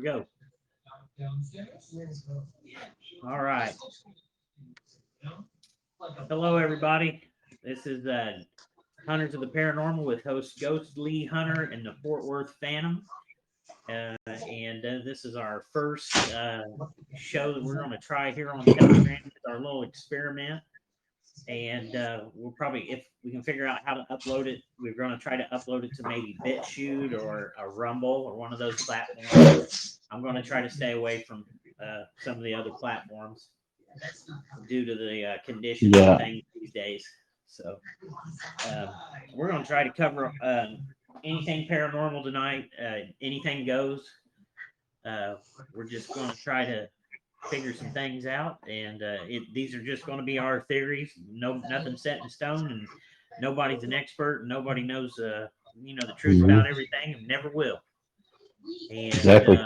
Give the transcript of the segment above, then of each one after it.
we go. All right. Hello, everybody. This is Hunters of the Paranormal with host Ghost Lee Hunter and the Fort Worth Phantom. And this is our first show that we're going to try here on Telegram. It's our little experiment. And we'll probably, if we can figure out how to upload it, we're going to try to upload it to maybe BitChute or a Rumble or one of those platforms. I'm going to try to stay away from some of the other platforms due to the conditions of things these days. So we're going to try to cover anything paranormal tonight. Anything goes. We're just going to try to figure some things out, and these are just going to be our theories. Nothing set in stone, and nobody's an expert, and nobody knows the truth about everything, and never will. And Exactly.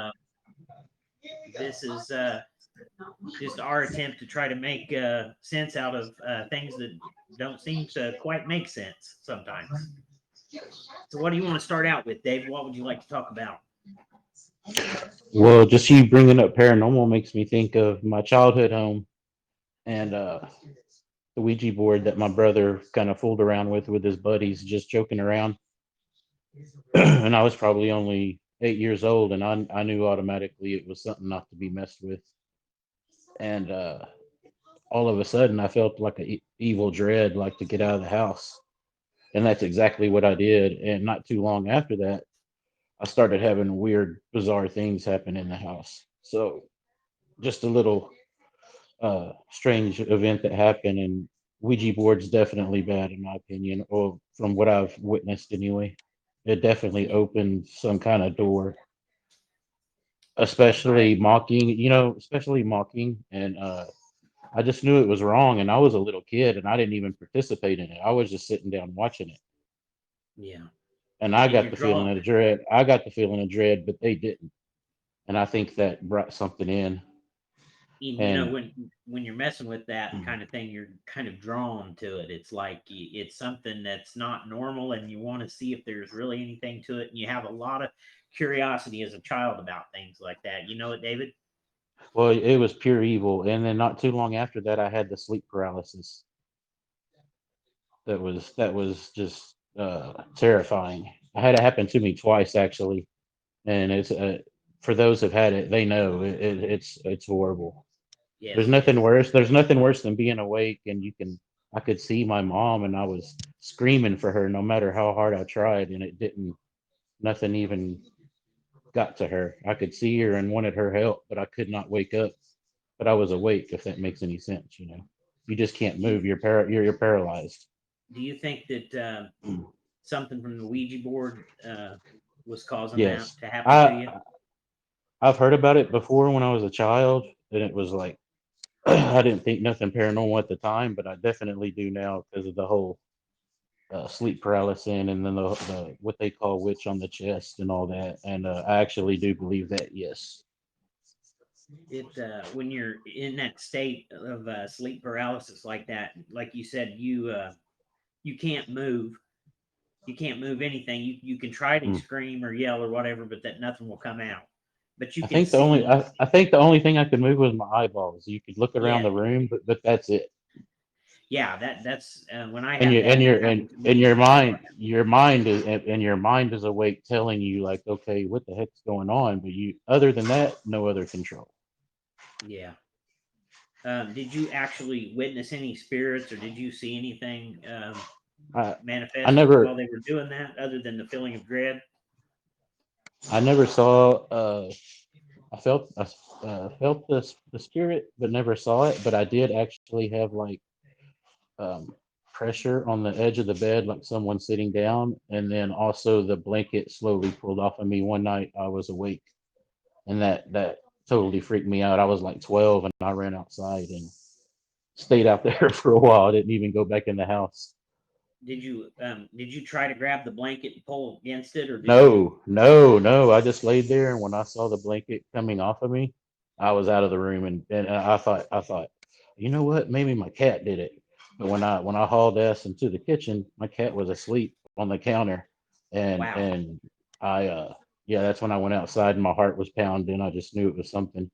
this is just our attempt to try to make sense out of things that don't seem to quite make sense sometimes. So, what do you want to start out with, Dave? What would you like to talk about? Well, just you bringing up paranormal makes me think of my childhood home and the Ouija board that my brother kind of fooled around with his buddies, just joking around. And I was probably only 8 years old, and I knew automatically it was something not to be messed with. And all of a sudden, I felt like an evil dread, like to get out of the house. And that's exactly what I did. And not too long after that, I started having weird, bizarre things happen in the house. So just a little strange event that happened, and Ouija board's definitely bad in my opinion, or from what I've witnessed anyway. It definitely Yeah, opened some kind of door, I especially mocking, especially mocking. And I just knew it was wrong, and I was a little kid, and I didn't even participate in it. I was just sitting down watching it, yeah. and I Did got you the draw? feeling of dread. I got the feeling of dread, but they didn't, and I think that brought something in. And When you're messing with that kind of thing, you're kind of drawn to it. It's like it's something that's not normal, and you want to see if there's really anything to it. And you have a lot of curiosity as a child about things like that. You know it, David? well, it was pure evil. And then not too long after that, I had the sleep paralysis. That was just terrifying. I had it happen to me twice actually, and it's for those who've had it, they know it's horrible. There's Yes, it nothing is. worse. There's nothing worse than being awake and you can. I could see my mom and I was screaming for her no matter how hard I tried, and it didn't. Nothing even got to her. I could see her and wanted her help, but I could not wake up. But I was awake, if that makes any sense. You just can't Do you, move. You're paralyzed. do you think that something from the Ouija board was causing that Yes, to happen to I you? I've heard about it before when I was a child, and it was like I didn't think nothing paranormal at the time, but I definitely do now because of the whole sleep paralysis and then the what they call witch on the chest and all that. And I actually do believe that. Yes. It when you're in that state of sleep paralysis like that, like you said, you can't move. You can't move anything. You can try to Mm. scream or yell or whatever, but that nothing will come out. But you I can think the only see. I think the only thing I could move was my eyeballs. You could look around Yeah, the room, but that's it. yeah. That's when I And had your that. and It your happened and to and me. your mind is awake, telling you like, okay, what the heck's going on? But you, other than that, no other control. Yeah. Did you actually witness any spirits, or did you see anything I I manifest while never they were doing that, other than the feeling of dread? I never saw. I felt the spirit, but never saw it. But I did actually have like um, pressure on the edge of the bed, like someone sitting down, and then also the blanket slowly pulled off of me. One night I was awake, and that totally freaked me out. I was like 12, and I ran outside and stayed out there for a while. I didn't even go back in the house. Did you try to grab the blanket and pull against it, or did you? No, no, no. I just laid there, and when I saw the blanket coming off of me, I was out of the room, and I thought, you know what? Maybe my cat did it. But when I hauled ass into the kitchen, my cat was asleep on the counter, and Wow. and I Yeah, that's when I went outside and my heart was pounding. I just knew it was something.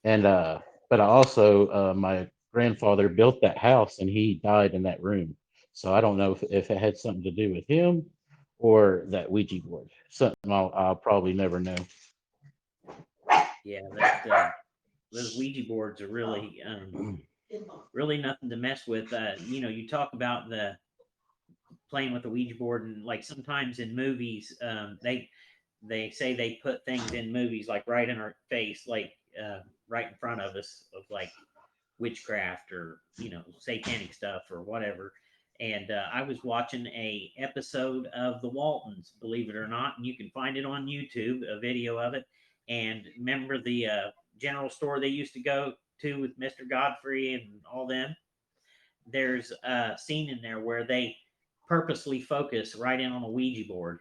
And but I also my grandfather built that house and he died in that room. So I don't know if it had something to do with him or that Ouija board. Something I'll probably never know. Yeah, that those Ouija boards are really nothing to mess with. You talk about the playing with the Ouija board, and like sometimes in movies, they say they put things in movies like right in our face, like right in front of us, of like witchcraft or satanic stuff or whatever. And I was watching a episode of The Waltons, believe it or not, and you can find it on YouTube, a video of it. And remember the general store they used to go to with Mr. Godfrey and all them? There's a scene in there where they purposely focus right in on a Ouija board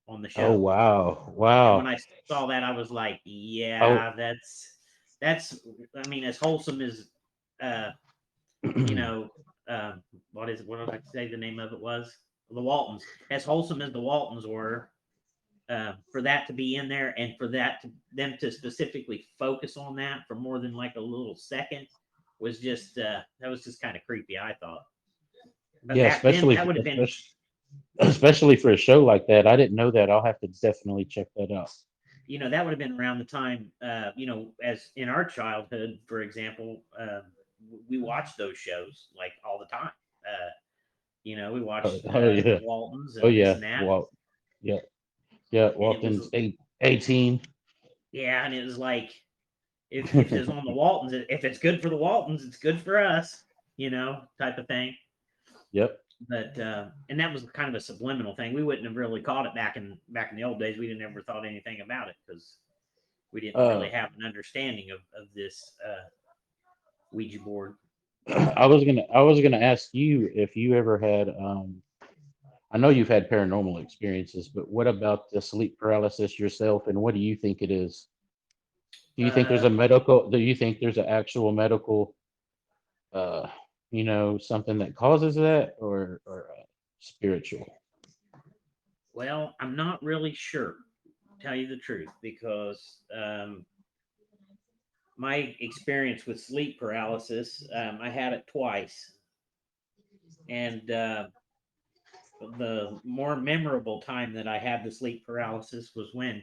on the Oh show. wow, And when wow. I saw that, I was like, Oh, yeah, that's I mean, as wholesome as uh, you know, what is it? What did I say the name of it was? The Waltons. As wholesome as the Waltons were, for that to be in there and for them to specifically focus on that for more than like a little second was just that was just kind of creepy, I thought. But yeah, back then, especially that would have been, especially for a show like that. I didn't know that. I'll have to definitely check that out. that would have been around the time, as in our childhood, for example, we watched those shows like all the time. We Oh, watched oh the yeah. Waltons Oh and this yeah. and that, Walt. Yeah. Yeah. and it was, Walton's 18. yeah, and it was like if it's on the Waltons, if it's good for the Waltons, it's good for us, type of thing. Yep. But and that was kind of a subliminal thing. We wouldn't have really caught it back in the old days. We didn't ever thought anything about it because we didn't Uh, really have an understanding of this Ouija board. I was gonna ask you if you ever had I know you've had paranormal experiences, but what about the sleep paralysis yourself and what do you think it is? Uh, Do you think there's an actual medical uh something that causes that or spiritual? well, I'm not really sure, tell you the truth, because my experience with sleep paralysis, I had it twice, and the more memorable time that I had the sleep paralysis was when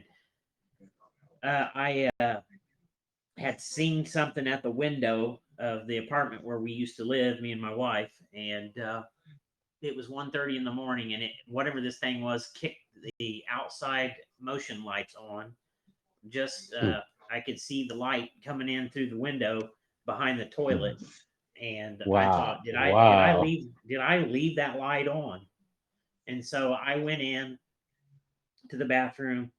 I had seen something at the window of the apartment where we used to live, me and my wife, and it was 1:30 in the morning, and whatever this thing was kicked the outside motion lights on. Just Hmm. I could see the light coming in through the window behind the toilet, and I Wow. thought, Wow. did I leave that light on? And so I went in to the bathroom,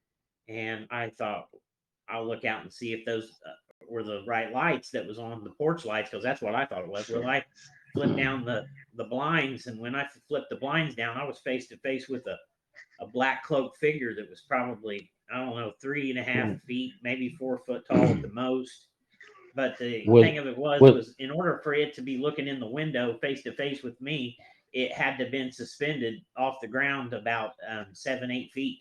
and I thought I'll look out and see if those were the right lights that was on the porch lights, because that's what I thought it was. Well, I flipped down the blinds, and when I flipped the blinds down, I was face to face with a black cloaked figure that was probably, I don't know, 3.5 feet, maybe 4 foot tall at the most. But the was thing of it was was was in order for it to be looking in the window face to face with me, it had to have been suspended off the ground about 7, 8 feet.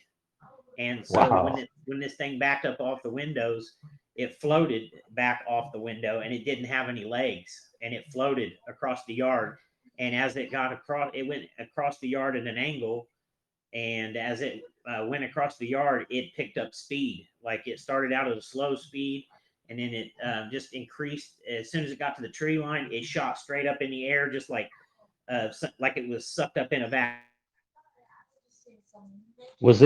And so wow. when this thing backed up off the windows, it floated back off the window, and it didn't have any legs, and it floated across the yard. And as it got across, it went across the yard at an angle, and as it went across the yard, it picked up speed. Like it started out at a slow speed, and then it just increased. As soon as it got to the tree line, it shot straight up in the air, just like it was sucked up in a vacuum. Was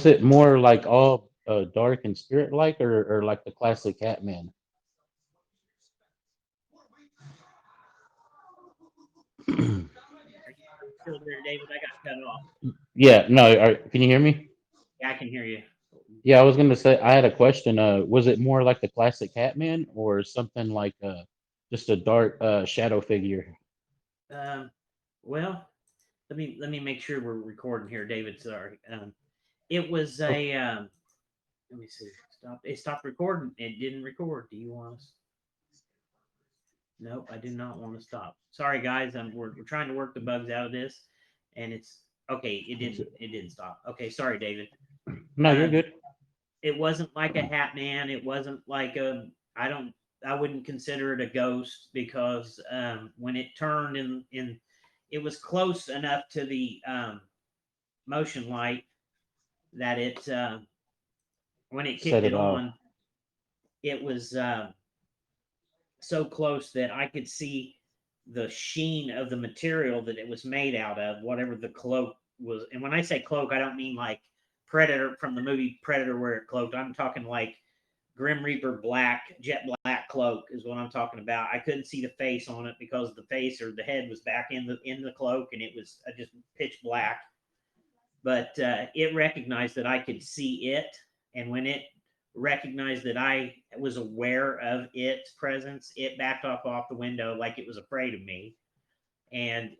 it more like all dark and spirit like or like the classic Catman? Are you still there, David? I got cut off. Yeah, no, can you hear me? Yeah, I can hear you. Yeah, I was gonna say I had a question. Was it more like the classic Catman or something like just a dark shadow figure? Um, well, let me make sure we're recording here, David. Sorry. It was Oh, a. Let me see. Stop. It stopped recording. It didn't record. Do you want us? Nope. I do not want to stop. Sorry, guys. We're trying to work the bugs out of this, and it's okay. It didn't. It didn't stop. Okay. Sorry, David. No, you're good. It wasn't like a hat man. It wasn't like I wouldn't consider it a ghost because when it turned it was close enough to the motion light that when it kicked Set it it off. on, it was so close that I could see the sheen of the material that it was made out of, whatever the cloak was. And when I say cloak, I don't mean like Predator from the movie Predator where it cloaked. I'm talking like Grim Reaper black, jet black cloak is what I'm talking about. I couldn't see the face on it because the face or the head was back in the cloak, and it was just pitch black. But it recognized that I could see it, and when it recognized that I was aware of its presence, it backed off the window like it was afraid of me. And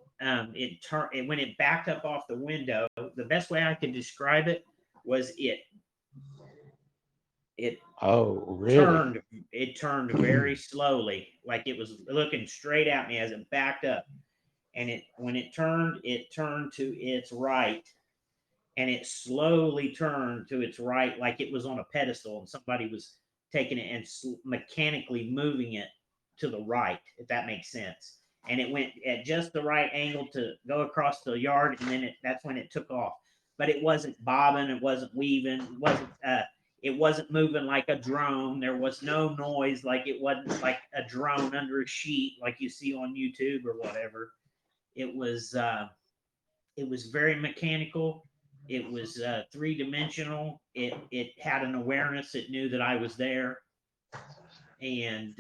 it turned when it backed up off the window. The best way I could describe it was it Oh, really? turned it turned very slowly, like it was looking straight at me as it backed up. And when it turned to its right, and it slowly turned to its right like it was on a pedestal and somebody was taking it and mechanically moving it to the right, if that makes sense. And it went at just the right angle to go across the yard, and then that's when it took off. But it wasn't bobbing, it wasn't weaving, it wasn't moving like a drone. There was no noise, like it wasn't like a drone under a sheet like you see on YouTube or whatever. It was very mechanical. It was 3 dimensional. It had an awareness. It knew that I was there, and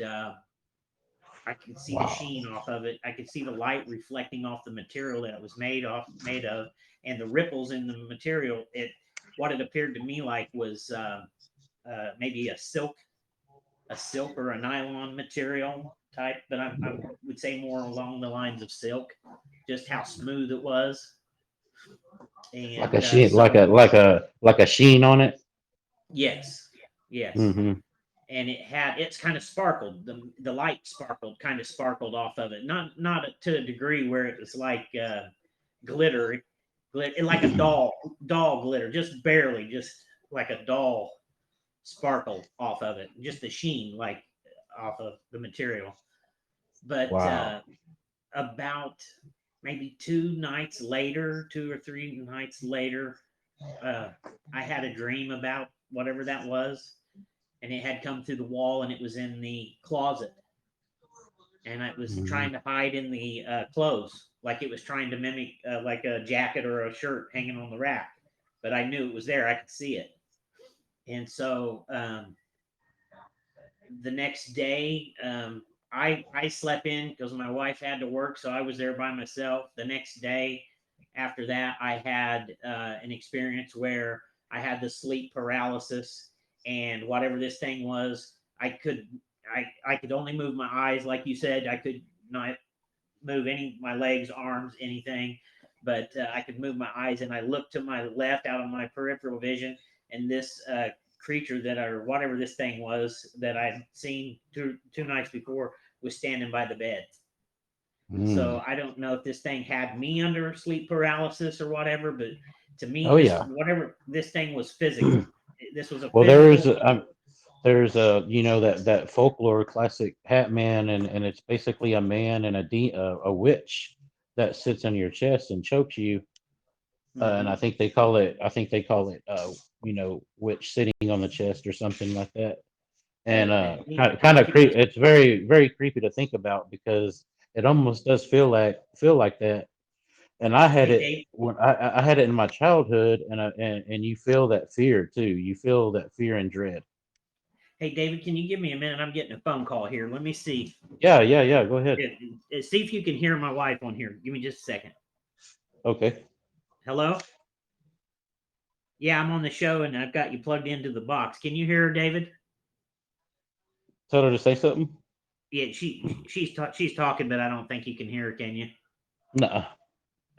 I could see the Wow. sheen off of it. I could see the light reflecting off the material that it was made of, and the ripples in the material. What it appeared to me like was maybe a silk or a nylon material type, but I would say more along the lines of silk. Just how smooth it was, Like a and sheen, so like a sheen on it. yes, yes. Mm-hmm. And it's kind of sparkled. The light kind of sparkled off of it. Not to a degree where it was like glitter, like a doll glitter, just barely, just like a doll sparkled off of it. Just the sheen, like off of the material. But Wow. about maybe 2 or 3 nights later, uh, I had a dream about whatever that was, and it had come through the wall, and it was in the closet, and it was Mm-hmm. trying to hide in the clothes, like it was trying to mimic like a jacket or a shirt hanging on the rack. But I knew it was there; I could see it. And so the next day, I slept in because my wife had to work, so I was there by myself. The next day, after that, I had an experience where I had the sleep paralysis, and whatever this thing was, I could only move my eyes, like you said. I could not move any my legs, arms, anything, but I could move my eyes, and I looked to my left out of my peripheral vision, and this creature that or whatever this thing was that I'd seen two nights before was standing by the bed. So Mm. I don't know if this thing had me under sleep paralysis or whatever, but to me, Oh yeah. whatever this thing was physical. This was a Well, physical. there's a that folklore classic Hat Man, and it's basically a man and a witch that sits on your chest and chokes you. And Mhm. I think they call it witch sitting on the chest or something like that. And kind of You must. it's very creepy to think about because it almost does feel like that. And I had Hey, it Dave. when I had it in my childhood, and you feel that fear too. You feel that fear and dread. Hey, David, can you give me a minute? I'm getting a phone call here. Let me see. Yeah. Go ahead. See if you can hear my wife on here. Give me just a second. Okay. Hello? Yeah, I'm on the show and I've got you plugged into the box. Can you hear her, David? Tell her to say something. Yeah, she's talking, but I don't think you can hear her. Can you? Nuh not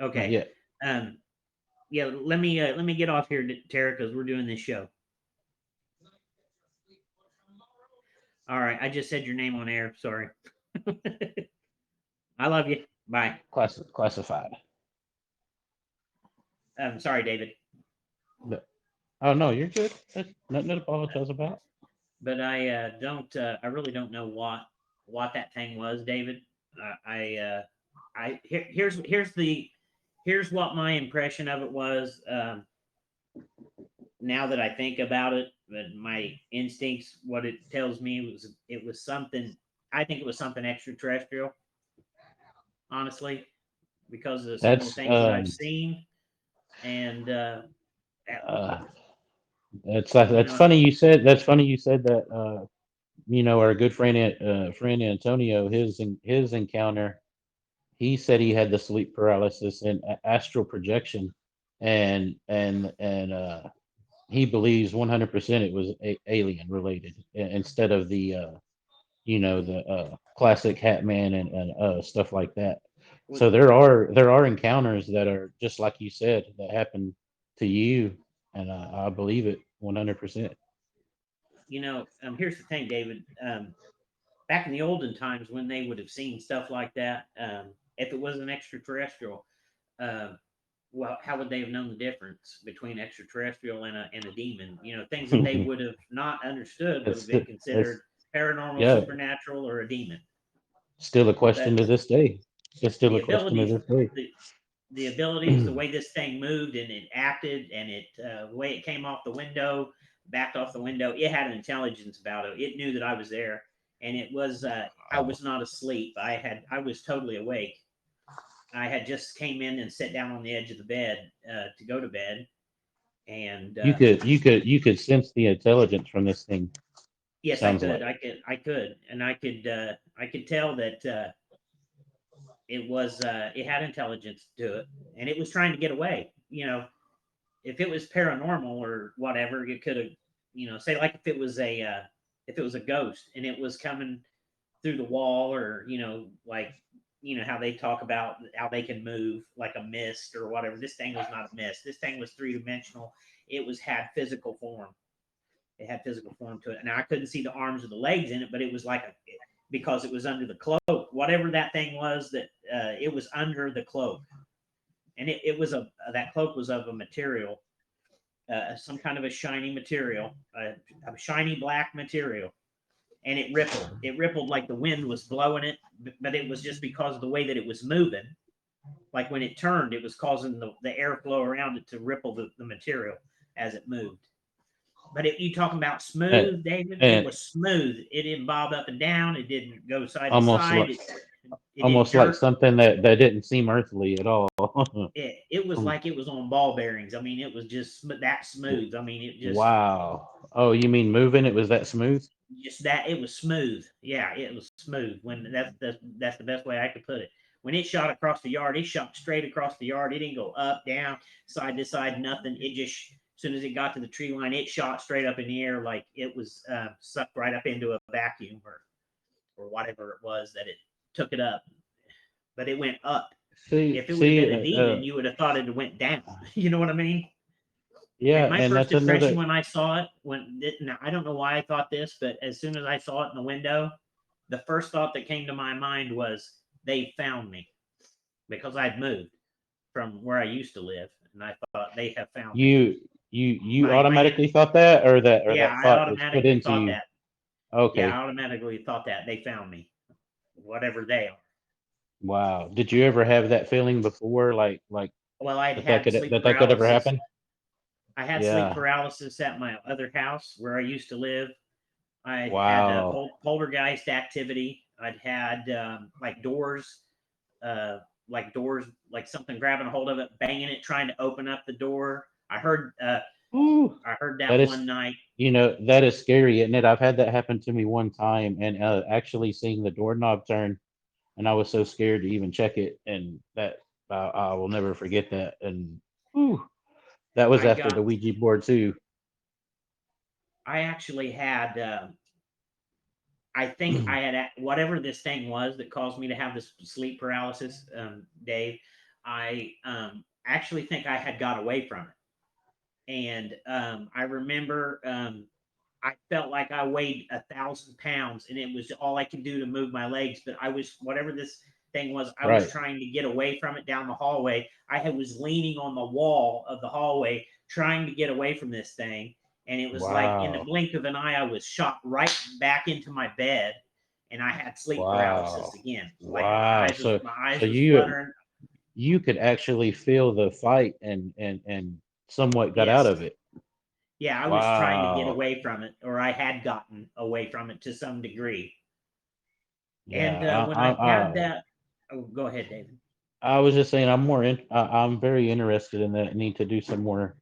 Okay. yet. Um. Yeah. Let me get off here, Tara, because we're doing this show. All right. I just said your name on air. Sorry. I love you. Bye. Classified. Sorry, David. Oh no, you're good. That's nothing to apologize about. but I don't. I really don't know what that thing was, David. Here's what my impression of it was. Now that I think about it, but my instincts, what it tells me was it was something. I think it was something extraterrestrial, honestly, because of some of the That's things that I've seen, and uh, that's you that's know, funny you said. That's funny you said that. Our good friend friend Antonio, his encounter, he said he had the sleep paralysis and astral projection, and he believes 100% it was alien related instead of the classic Hat Man and stuff like that. was So there are encounters that are just like you said that happen to you, and I believe it 100%. here's the thing, David. Back in the olden times when they would have seen stuff like that, if it was an extraterrestrial, uh, well, how would they have known the difference between extraterrestrial and a demon? Things that they would have not understood would have it's been it's considered paranormal, yeah, supernatural, or a demon. still a question But to this day. It's still the a question to abilities, this day. the the abilities, the way this thing moved and it acted, and the way it came off the window, backed off the window, it had an intelligence about it. It knew that I was there, and it was I Wow. was not asleep. I was totally awake. I had just came in and sat down on the edge of the bed to go to bed, and You could sense the intelligence from this thing. yes, I Sounds could, like. I could, and I could tell that it had intelligence to it, and it was trying to get away. If it was paranormal or whatever, it could have, say like if it was a ghost and it was coming through the wall, or like how they talk about how they can move like a mist or whatever. This thing was not a mist. This thing was three-dimensional. It was had physical form. It had physical form to it. Now I couldn't see the arms or the legs in it, but it was like because it was under the cloak. Whatever that thing was, that it was under the cloak, and it was that cloak was of a material, some kind of a shiny material, a shiny black material, and it rippled. It rippled like the wind was blowing it, but it was just because of the way that it was moving. Like when it turned, it was causing the airflow around it to ripple the material as it moved. But you talking about And, smooth, David? It and was smooth. It didn't bob up and down. It didn't go side to almost side. like It didn't almost like jerk. something that didn't seem earthly at all. It was like it was on ball bearings. I mean, it was just that smooth. I mean, it Wow. Oh, you mean moving? It was that smooth? just that it was smooth. Yeah, it was smooth. When that's the best way I could put it. When it shot across the yard, it shot straight across the yard. It didn't go up, down, side to side, nothing. It just as soon as it got to the tree line, it shot straight up in the air like it was sucked right up into a vacuum or whatever it was that it took it up. But it went up. See, If it would have see, been a demon, you would have thought it went down. You know what I mean? And yeah, my and first that's impression another. when I saw it, now I don't know why I thought this, but as soon as I saw it in the window, the first thought that came to my mind was they found me because I'd moved from where I used to live, and I thought they have found me. You My automatically thought that, or that or Yeah, that I thought was put automatically into thought you? that. Yeah, Okay. I automatically thought that they found me, whatever they are. Wow. Did you ever have that feeling before, like Well, I'd that that had could sleep that that could ever paralysis. happen? I had sleep Yeah. paralysis at my other house where I used to live. I had Wow. poltergeist activity. I'd had uh, doors, like something grabbing a hold of it, banging it, trying to open up the door. Ooh, I heard that that is, one night. that is scary, isn't it? I've had that happen to me one time, and actually seeing the doorknob turn, and I was so scared to even check it, and that I will never forget that. And ooh, that was I after the got. Ouija board too. I actually had. I think I had whatever this thing was that caused me to have this sleep paralysis, Dave. I actually think I had got away from it, and I remember I felt like I weighed 1,000 pounds, and it was all I could do to move my legs. But I was whatever this thing was, I was Right. trying to get away from it down the hallway. Was leaning on the wall of the hallway, trying to get away from this thing. And it was like in the Wow. blink of an eye, I was shot right back into my bed, and I had sleep paralysis Wow. again. Like Wow. my So eyes was fluttering. you could actually feel the fight and somewhat got out Yes. of it. Yeah, I was trying to get Wow. away from it, or I had gotten away from it to some degree. And Yeah. when I've had that, oh, go ahead, David. I was just saying I'm very interested in that. I need to do some more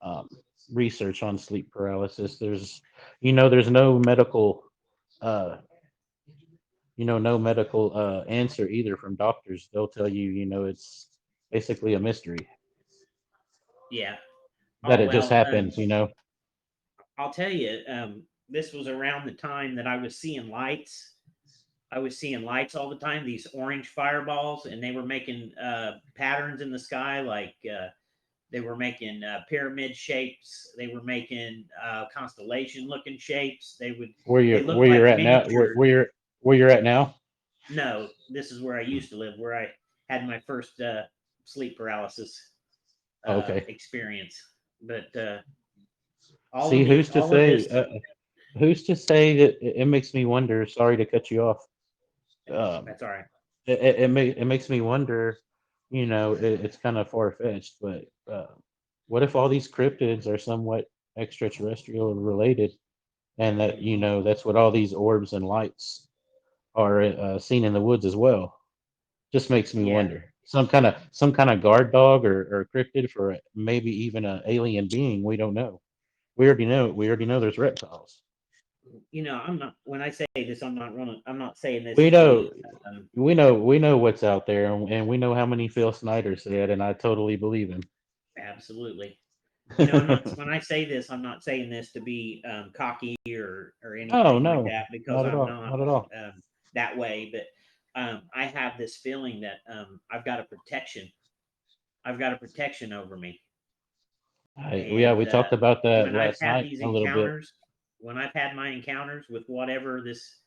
um, research on sleep paralysis. There's no medical uh, no medical answer either from doctors. They'll tell you, it's basically a mystery Yeah. that Oh it just well. happens. I'll tell you. This was around the time that I was seeing lights. I was seeing lights all the time. These orange fireballs, and they were making patterns in the sky, like they were making pyramid shapes. They were making constellation-looking shapes. They Where looked you're like at now, miniature. where you're at now. No, this is where I used to live, where I had my first sleep paralysis Okay. experience. But all See, of the all of this, who's to say that it makes me wonder. Sorry to cut you off. Um, that's all right. it makes me wonder. It's kind of far fetched, but what if all these cryptids are somewhat extraterrestrial related, and that that's what all these orbs and lights are seen in the woods as well? Just makes me Yeah, wonder. Some kind of guard dog or cryptid for maybe even an alien being. We don't know. We already know there's reptiles. I'm not. When I say this, I'm not running. I'm not saying this We to know be. Um, we know what's out there, and we know how many Phil Snyder said, and I totally believe him. Absolutely. I'm not. When I say this, I'm not saying this to be cocky or No, anything like no, that, because not at I'm all, not not at all. that way. But I have this feeling that I've got a protection. I've got a protection over me. Yeah, And we talked about that when I've last had night these a little bit. encounters, when I've had my encounters with whatever this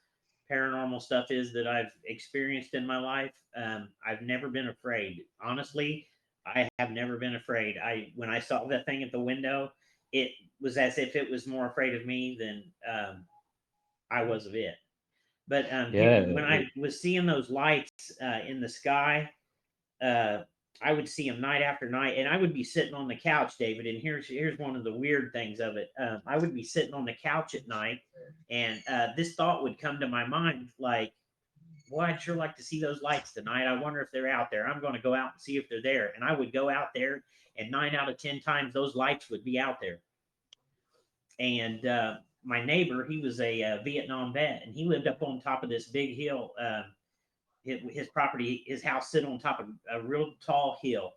paranormal stuff is that I've experienced in my life, I've never been afraid. Honestly, I have never been afraid. When I saw that thing at the window, it was as if it was more afraid of me than I was of it. But Yeah, when I was seeing those lights in the sky, uh, I would see him night after night, and I would be sitting on the couch, David. And here's one of the weird things of it. I would be sitting on the couch at night, and this thought would come to my mind, like, "Boy, I'd sure like to see those lights tonight. I wonder if they're out there. I'm going to go out and see if they're there." And I would go out there, and 9 out of 10 times those lights would be out there. And my neighbor, he was a Vietnam vet, and he lived up on top of this big hill. His property, his house, sit on top of a real tall hill,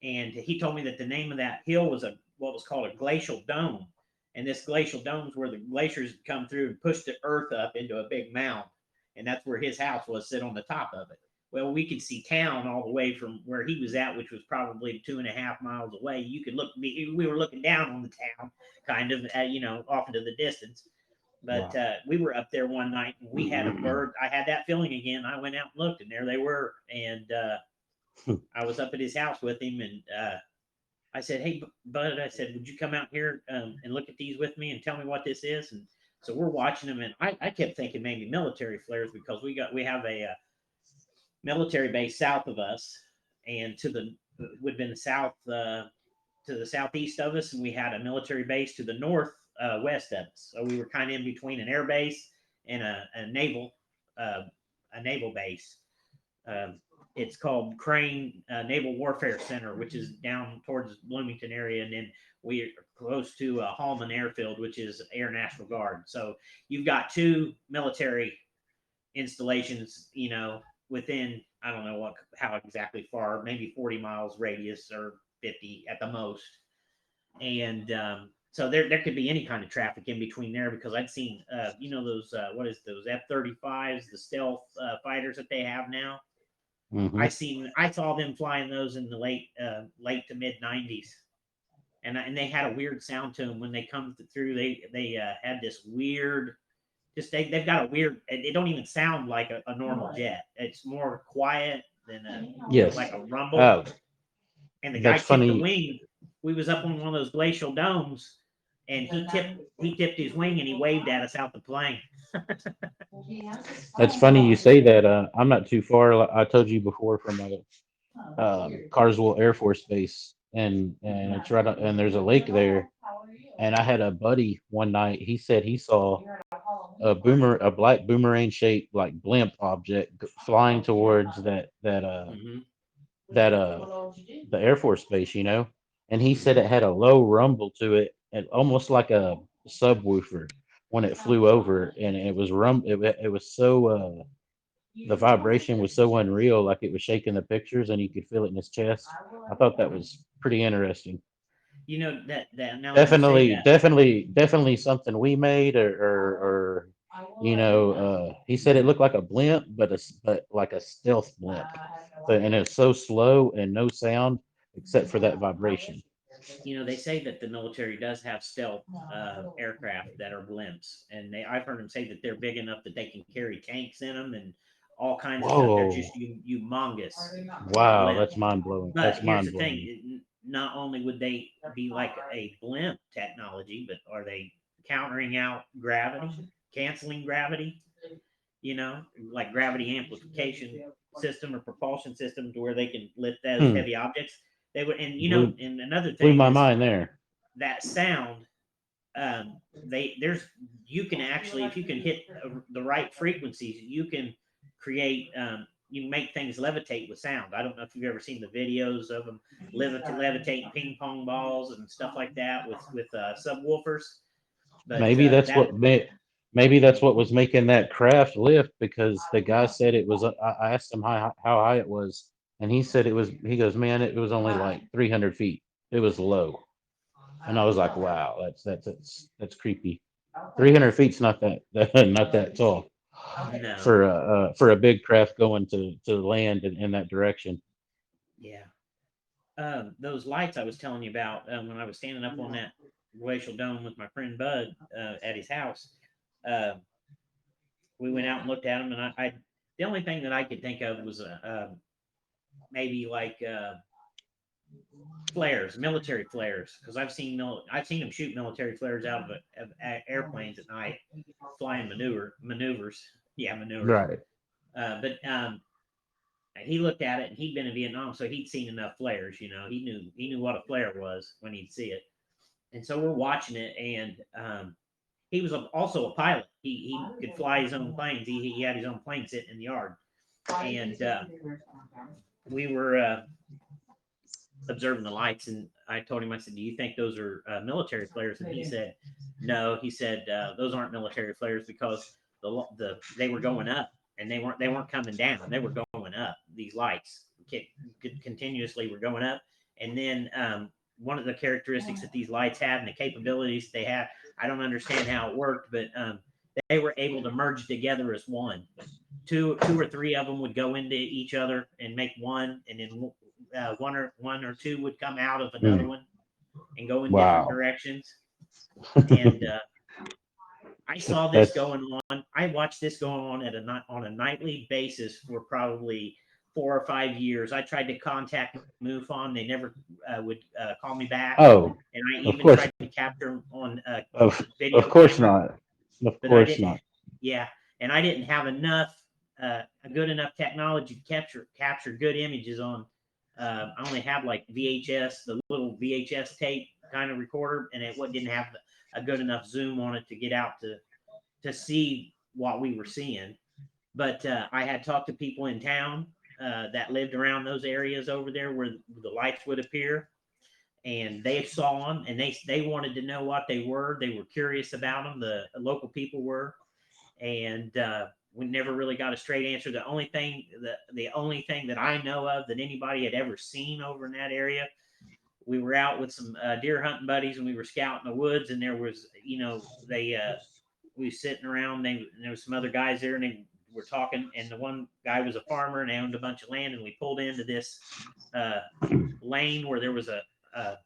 and he told me that the name of that hill was what was called a glacial dome. And this glacial dome is where the glaciers come through and push the earth up into a big mound, and that's where his house was, sit on the top of it. Well, we could see town all the way from where he was at, which was probably 2.5 miles away. You could look, we were looking down on the town, kind of, off into the distance. But wow. we were up there one night, and we had a bird. I had that feeling again. I went out and looked, and there they were. And I was up at his house with him, and I said, "Hey, Bud," I said, "would you come out here and look at these with me and tell me what this is?" And so we're watching them, and I kept thinking maybe military flares, because we have a military base south of us, and to the would have been the south to the southeast of us, and we had a military base to the north west of us. So we were kind of in between an air base and uh, a naval base. Um, it's called Crane Naval Warfare Center, which is down towards Bloomington area, and then we are close to Hallman Airfield, which is Air National Guard. So you've got two military installations, within, I don't know how exactly far, maybe 40 miles radius or 50 at the most. And so there could be any kind of traffic in between there, because I'd seen, those, what is those F-35s, the stealth fighters that they have now. Hmm. I saw them flying those in the late to mid '90s, and they had a weird sound to them when they come through. They had this weird, just they've got a weird. It don't even sound like a normal jet. It's more quiet than Yes. like a rumble. Uh, And the guy that's tipped the funny. wing. we was up on one of those glacial domes, and he tipped his wing and he waved at us out the plane. That's funny you say that. I'm not too far. I told you before from Carswell Air Force Base, and it's right and there's a lake there. And I had a buddy one night. He said he saw a black boomerang shaped like blimp object flying towards Hmm. the Air Force Base, and he said it had a low rumble to it, and almost like a subwoofer when it flew over, and it was it was so the vibration was so unreal, like it was shaking the pictures, and you could feel it in his chest. I thought that was pretty interesting. You know that now that you say Definitely, that, definitely something we made, or he said it looked like a blimp, but like a stealth blimp, and it's so slow and no sound except for that vibration. they say that the military does have stealth aircraft that are blimps, and I've heard them say that they're big enough that they can carry tanks in them and all kinds of stuff. They're Whoa! just humongous Wow, blimps. that's mind blowing. But That's here's mind the thing: blowing. not only would they be like a blimp technology, but are they countering out gravity, canceling gravity? Like gravity amplification system or propulsion system to where they can lift those Hmm. heavy objects. They would, and Blew and another blew thing my is mind there. that sound. They there's You can actually, if you can hit the right frequencies, you can create. You can make things levitate with sound. I don't know if you've ever seen the videos of them levitating ping pong balls and stuff like that with subwoofers. But Maybe that's that what maybe that's what was making that craft lift, because the guy said it was. I asked him how high it was, and he said it was. He goes, man, it was only like 300 feet. It was low, and I was like, wow, that's creepy. 300 feet's not not that tall no, for a big craft going to land in that direction. yeah. Those lights I was telling you about when I was standing up on that glacial dome with my friend Bud at his house. Uh, we went out and looked at them, and the only thing that I could think of was maybe like flares, military flares, because I've seen them shoot military flares out of airplanes at night, flying maneuvers, yeah, maneuvers. Right. But he looked at it, and he'd been in Vietnam, so he'd seen enough flares. He knew what a flare was when he'd see it. And so we're watching it, and he was also a pilot. He could fly his own planes. He had his own plane sitting in the yard, and we were observing the lights. And I told him, I said, "Do you think those are military flares?" And he said, "No." He said, "Those aren't military flares because they were going up, and they weren't coming down. They were going up. These lights continuously were going up, and then." One of the characteristics that these lights have and the capabilities they have, I don't understand how it worked, but they were able to merge together as one. Two or three of them would go into each other and make one, and then one or two would come out of another Hmm. one and go in different Wow. directions. And I saw this That's going on. I watched this going on on a nightly basis for probably 4 or 5 years. I tried to contact MUFON. They never would call me back, oh, and I of even course, tried to capture them on of video course camera, not. Of but I course didn't. not. Yeah, and I didn't have a good enough technology to capture good images on. I only had like VHS, the little VHS tape kind of recorder, and it didn't have a good enough zoom on it to get out to see what we were seeing. But I had talked to people in town that lived around those areas over there where the lights would appear, and they saw them, and they wanted to know what they were. They were curious about them. The local people were, and we never really got a straight answer. The only thing that I know of that anybody had ever seen over in that area, we were out with some deer hunting buddies, and we were scouting the woods, and there was, they we was sitting around. And there was some other guys there, and they were talking. And the one guy was a farmer, and they owned a bunch of land. And we pulled into this uh, lane where there was a, a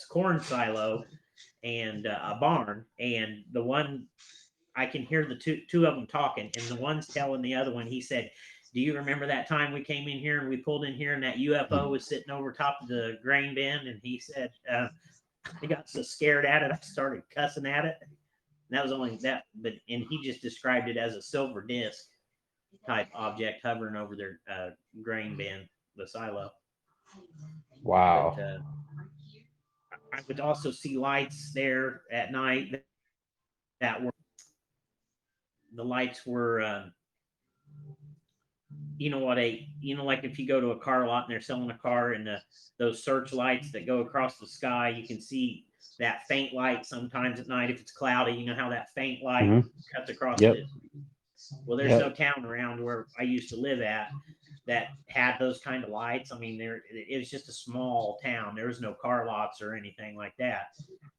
corn silo and a barn. And the one I can hear the two of them talking, and the one's telling the other one. He said, Do you remember that time we came in here and we pulled in here and that UFO was sitting over top of the grain bin? And he said, I got so scared at it, I started cussing at it. And that was only that, and he just described it as a silver disc type object hovering over their grain bin, the silo. Wow. But I would also see lights there at night that were, the lights were, like if you go to a car lot and they're selling a car and those searchlights that go across the sky, you can see that faint light sometimes at night if it's cloudy. You know how that faint light cuts across Yep. it. Well, there's no town around where I used to live at that had those kind of lights. I mean, it was just a small town. There was no car lots or anything like that.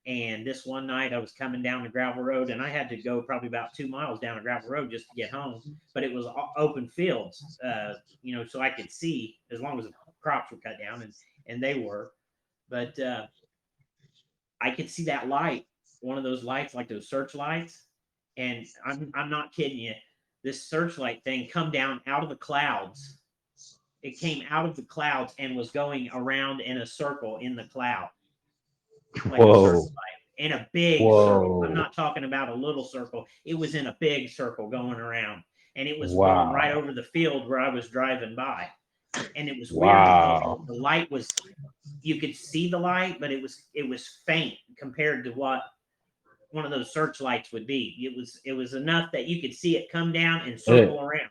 And this one night I was coming down the gravel road and I had to go probably about 2 miles down a gravel road just to get home. But it was open fields, so I could see as long as the crops were cut down, and they were. But I could see that light, one of those lights, like those searchlights. And I'm not kidding you. This searchlight thing come down out of the clouds. It came out of the clouds and was going around in a circle in the cloud. Like a circle in a big circle. I'm not talking about a little circle. It was in a big circle going around. And it was going right over the field where I was driving by. And it was weird because the light was, you could see the light, but it was faint compared to what one of those searchlights would be. It was enough that you could see it come down and circle around.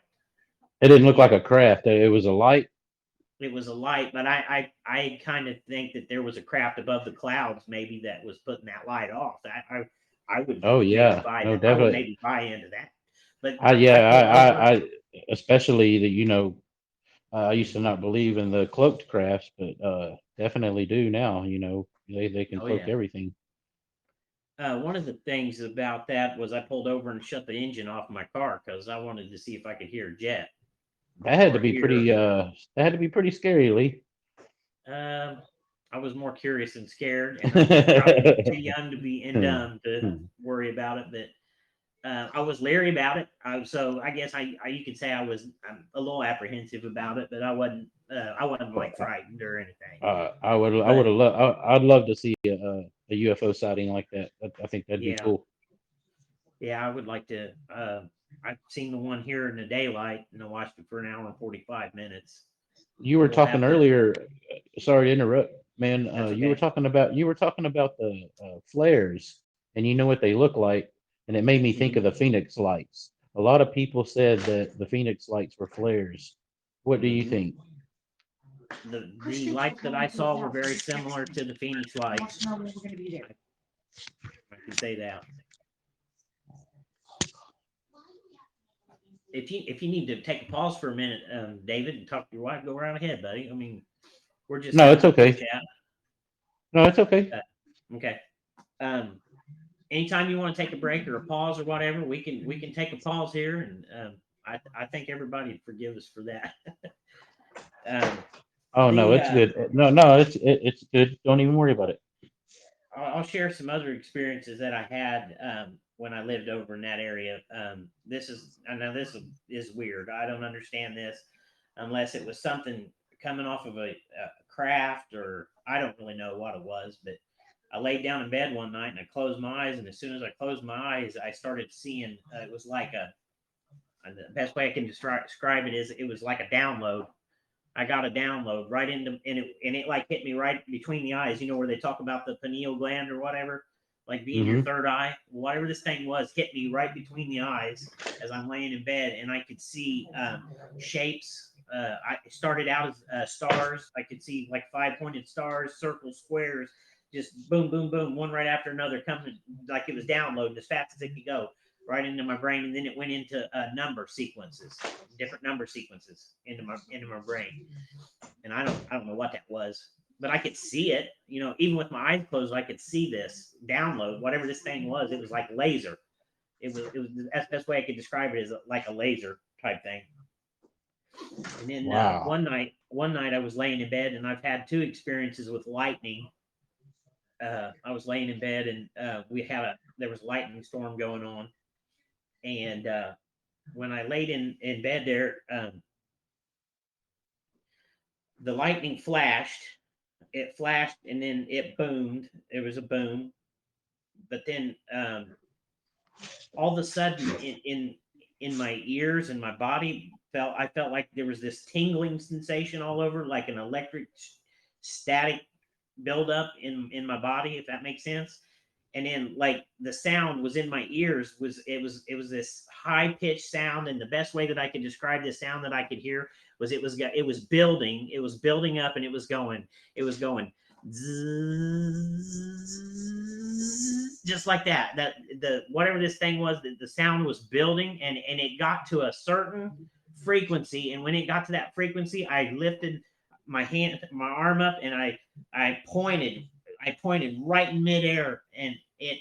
It didn't look like a craft. It was a light. It was a light, but I kind of think that there was a craft above the clouds maybe that was putting that light off. I would I would maybe buy into that. But I especially that I used to not believe in the cloaked crafts, but definitely do now. They can cloak everything. One of the things about that was I pulled over and shut the engine off my car because I wanted to see if I could hear a jet. That had to be pretty. That had to be pretty scary, Lee. I was more curious than scared, and I was probably too young to be and dumb to worry about it. But I was leery about it. So I guess you could say I'm a little apprehensive about it, but I wasn't like frightened or anything. I'd love to see a UFO sighting like that. I think that'd be cool. Yeah, I would like to. I've seen the one here in the daylight, and I watched it for an hour and 45 minutes. You were talking earlier. Sorry to interrupt, man. Okay. You were talking about the flares, and you know what they look like, and it made me think of the Phoenix lights. A lot of people said that the Phoenix lights were flares. What do you think? The lights that I saw were very similar to the Phoenix lights. I can say that. If you need to take a pause for a minute, David, and talk to your wife, go right ahead, buddy. I mean, we're just no, it's okay. No, it's okay. Okay. Anytime you want to take a break or a pause or whatever, we can take a pause here, and I think everybody would forgive us for that. No, it's good. No, it's good. Don't even worry about it. I'll share some other experiences that I had when I lived over in that area. I know this is weird. I don't understand this unless it was something coming off of a craft, or I don't really know what it was. But I laid down in bed one night and I closed my eyes, and as soon as I closed my eyes, I started seeing. It was like the best way I can describe it is it was like a download. I got a download right into, and it like hit me right between the eyes. You know where they talk about the pineal gland or whatever, like being your third eye. Whatever this thing was, hit me right between the eyes as I'm laying in bed, and I could see shapes. I started out as stars. I could see like 5-pointed stars, circles, squares, just boom, boom, boom, one right after another, coming like it was downloading as fast as it could go right into my brain, and then it went into different number sequences into my brain, and I don't know what that was, but I could see it. Even with my eyes closed, I could see this download. Whatever this thing was, it was like laser. It was the best way I could describe it is like a laser type thing. And then one night I was laying in bed, and I've had 2 experiences with lightning. I was laying in bed, and there was a lightning storm going on. And when I laid in bed there, the lightning flashed. It flashed and then it boomed. It was a boom, but then all of a sudden in my ears and my body I felt like there was this tingling sensation all over, like an electric static buildup in my body, if that makes sense. And then like the sound was in my ears, was this high pitched sound, and the best way that I could describe the sound that I could hear was it was building, it was building up, and it was going just like that. That the whatever this thing was, the sound was building, and it got to a certain frequency. And when it got to that frequency, I lifted my arm up, and I pointed, I pointed right in midair, and it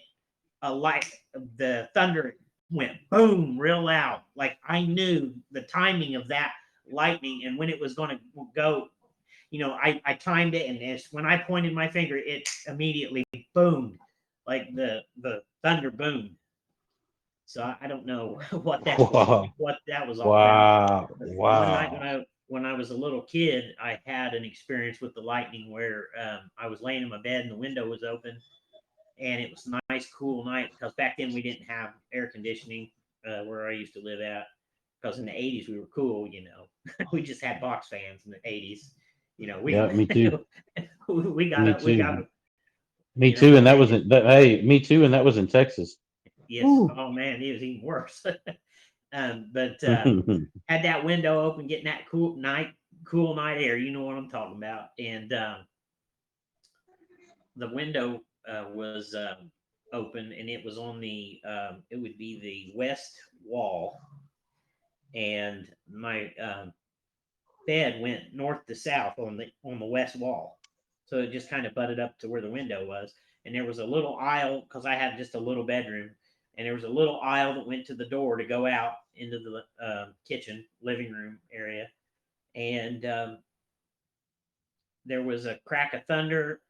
a light the thunder went boom real loud. Like I knew the timing of that lightning and when it was going to go. I timed it, and when I pointed my finger, it immediately boomed, like the thunder boomed. So I don't know Wow. what that was all about. Wow. But one night Wow. when I was a little kid, I had an experience with the lightning where I was laying in my bed and the window was open, and it was a nice cool night because back then we didn't have air conditioning where I used to live at. Because in the '80s we were cool, we just had box fans in the '80s. We Yeah, me too. we got Me up, we got too. Me we too. And that had was it. in that. Hey, me too. And that was in Texas. Yes. Woo. Oh man, it was even worse. But had that window open, getting that cool night air. You know what I'm talking about. And the window was open, and it was on it would be the west wall, and my bed went north to south on the west wall, so it just kind of butted up to where the window was, and there was a little aisle because I had just a little bedroom, and there was a little aisle that went to the door to go out into the kitchen living room area, and there was a crack of thunder.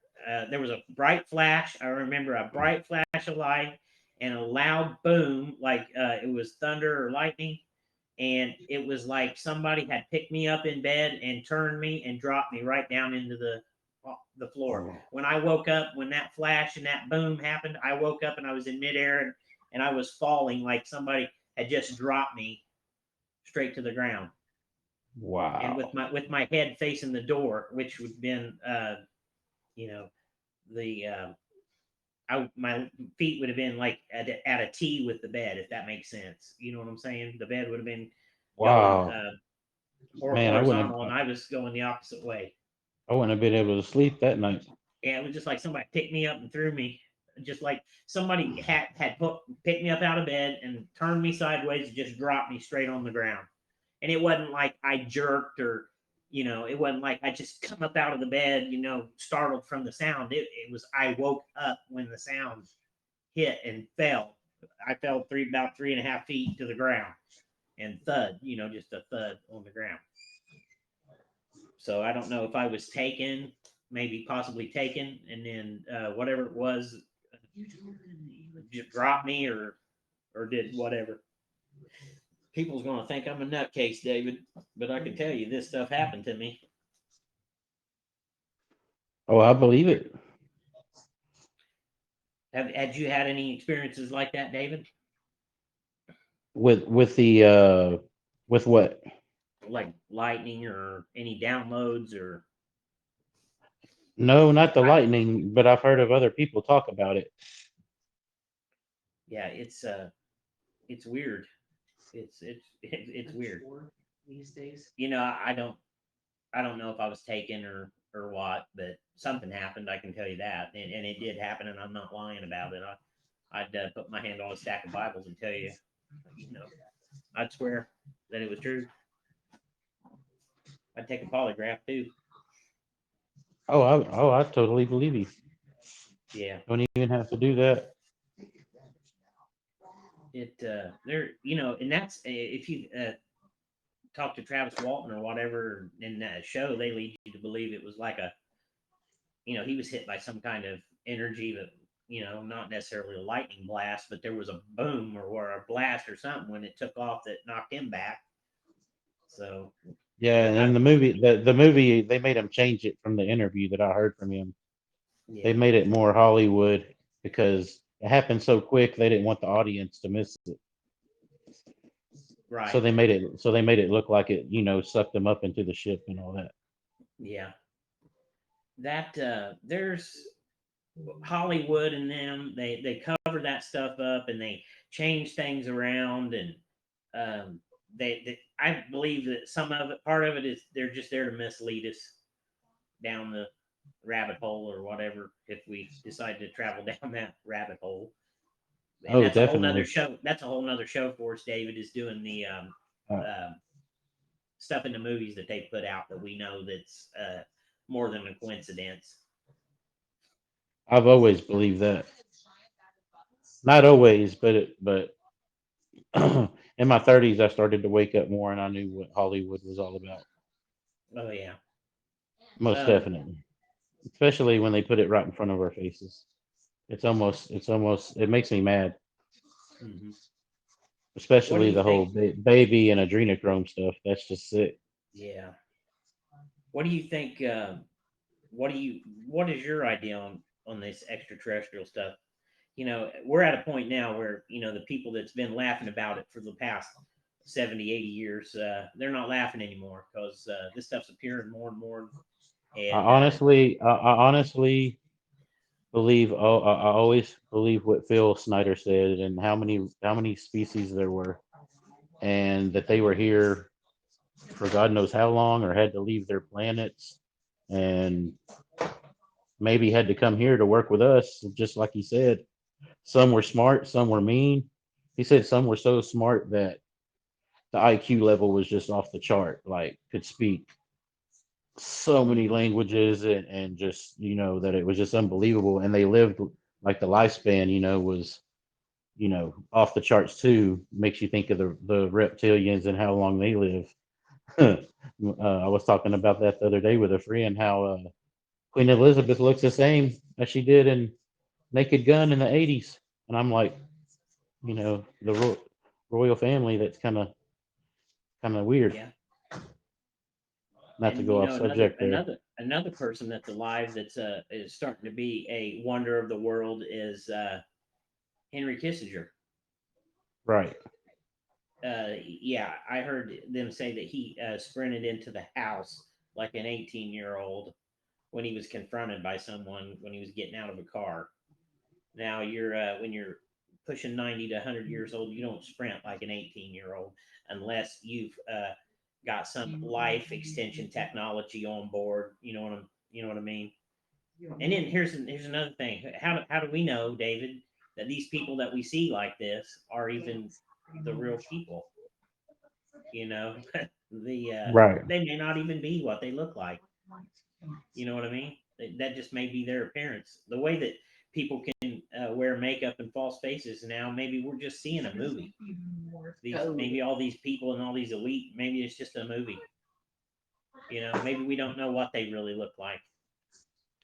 There was a bright flash. I remember a bright flash of light and a loud boom, like it was thunder or lightning. And it was like somebody had picked me up in bed and turned me and dropped me right down into the floor. Oh, When I woke up, when that flash and that boom happened, I woke up and I was in midair, and I was falling like somebody had just dropped me straight to the ground, and wow. with my head facing the door, which would have been you know the my feet would have been like at a T with the bed, if that makes sense. You know what I'm saying? The bed would have been going Wow. Man, horizontal, and I was going the opposite way. I wouldn't have been able to sleep that night. Yeah, it was just like somebody picked me up and threw me, just like somebody picked me up out of bed and turned me sideways and just dropped me straight on the ground. And it wasn't like I jerked, or it wasn't like I just come up out of the bed, startled from the sound. It was I woke up when the sound hit and fell. I fell about 3.5 feet to the ground, and thud, just a thud on the ground. So I don't know if I was taken, maybe possibly taken, and then whatever it was just dropped me, or did whatever. People's going to think I'm a nutcase, David, but I can tell you this stuff happened to me. Oh, I believe it. Had you had any experiences like that, David? With the with what? Like lightning or any downloads or No, not the I, lightning, but I've heard of other people talk about it. yeah, it's weird. It's weird. These days. I don't know if I was taken or what, but something happened. I can tell you that, and it did happen, and I'm not lying about it. I'd put my hand on a stack of Bibles and tell you, you know, I'd swear that it was true. I'd take a polygraph too. Oh, I totally believe you. Yeah, Don't even have to do that. there, and that's if you talk to Travis Walton or whatever in that show, they lead you to believe it was like he was hit by some kind of energy that, not necessarily a lightning blast, but there was a boom or a blast or something when it took off that knocked him back. So Yeah, and I, in the movie they made him change it from the interview that I heard from him. They yeah, made it more Hollywood because it happened so quick they didn't want the audience to miss it. So right, they made it look like it, sucked them up into the ship and all that. yeah. That there's Hollywood and them. They cover that stuff up and they change things around and I believe that some of it, part of it is they're just there to mislead us down the rabbit hole or whatever if we decide to travel down that rabbit hole. And Oh, that's a whole nother definitely. show. That's a whole nother show for us. David is doing the Uh, um, stuff in the movies that they put out that we know that's more than a coincidence. I've always believed that. Not always, but in my 30s I started to wake up more and I knew what Hollywood was all about. Oh yeah. Most Um, definitely. Especially when they put it right in front of our faces. It makes me mad. mhm. What do Especially you the whole think? baby and adrenochrome stuff. That's just sick. Yeah. What do you think? What is your idea on this extraterrestrial stuff? We're at a point now where the people that's been laughing about it for the past 70, 80 years, they're not laughing anymore because this stuff's appearing more and more. I And honestly, I honestly believe. Oh, I always believe what Phil Snyder said and how many species there were, and that they were here for God knows how long, or had to leave their planets, and maybe had to come here to work with us. Just like he said, some were smart, some were mean. He said some were so smart that the IQ level was just off the chart, like could speak so many languages and just that it was just unbelievable, and they lived like the lifespan was off the charts too. Makes you think of the reptilians and how long they live. I was talking about that the other day with a friend, how Queen Elizabeth looks the same as she did in Naked Gun in the 80s, and I'm like, the royal family, that's kind of weird. yeah, Not to and go off another subject there. another another person that's alive that's is starting to be a wonder of the world is Henry Kissinger. Right. Yeah, I heard them say that he sprinted into the house like an 18-year-old when he was confronted by someone when he was getting out of a car. Now you're when you're pushing 90 to 100 years old, you don't sprint like an 18-year-old unless you've got some life extension technology on board. You know what I mean? And then here's another thing. How do we know, David, that these people that we see like this are even the real people? You know, Right. they may not even be what they look like. You know what I mean? That just may be their appearance. The way that people can wear makeup and false faces now, maybe we're just seeing a movie. These maybe all these people and all these elite, maybe it's just a movie. Maybe we don't know what they really look like.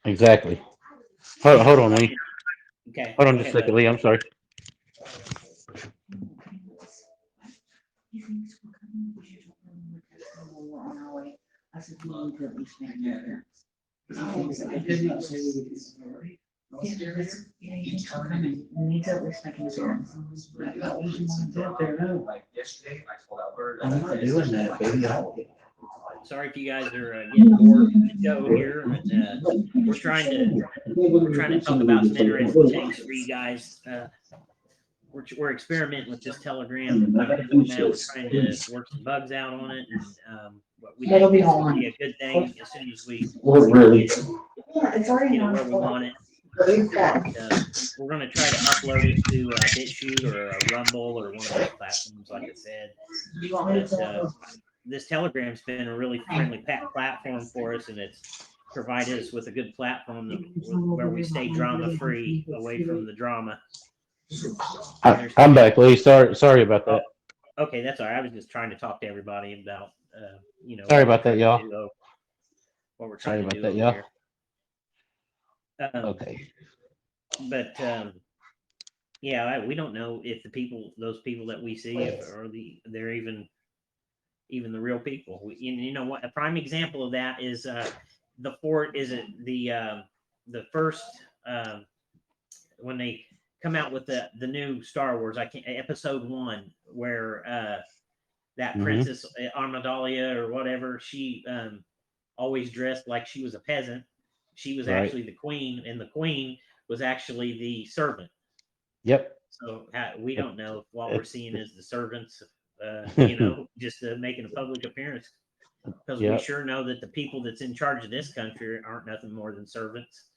Exactly. Hold on, Lee. And okay, Hold on go just ahead, a second, buddy. Lee. I'm sorry. Sorry if you guys are getting bored with the show here, and we're trying to we're trying to talk about some interesting things for you guys. We're experimenting with this Telegram format. We're trying to work some bugs out on it, and what we think it's going to be a good thing as soon as we can get it where we want it. And we're going to try to upload it to BitChute or a Rumble or one of those platforms, like I said. But this Telegram's been a really friendly platform for us, and it's provided us with a good platform where we stay drama free, away from the drama. And there's I'm times. back, Lee. Sorry about Oh, that. okay, that's all right. I was just trying to talk to everybody about Sorry what we're about that, trying to y'all. do. What we're Sorry trying to about do that, over y'all. here. Um, Okay. but yeah, we don't know if those people that we see, if they're even even the real people. You know what? A prime example of that is the fort. Is it the first when they come out with the new Star Wars? I can't Episode 1 where that Hmm. Princess Armidalia or whatever, she always dressed like she was a peasant. She was Right. actually the queen, and the queen was actually the servant. Yep. So we It, don't know if what we're it, seeing is the servants, you know, just making a public appearance. Because we yep. sure know that the people that's in charge of this country aren't nothing more than servants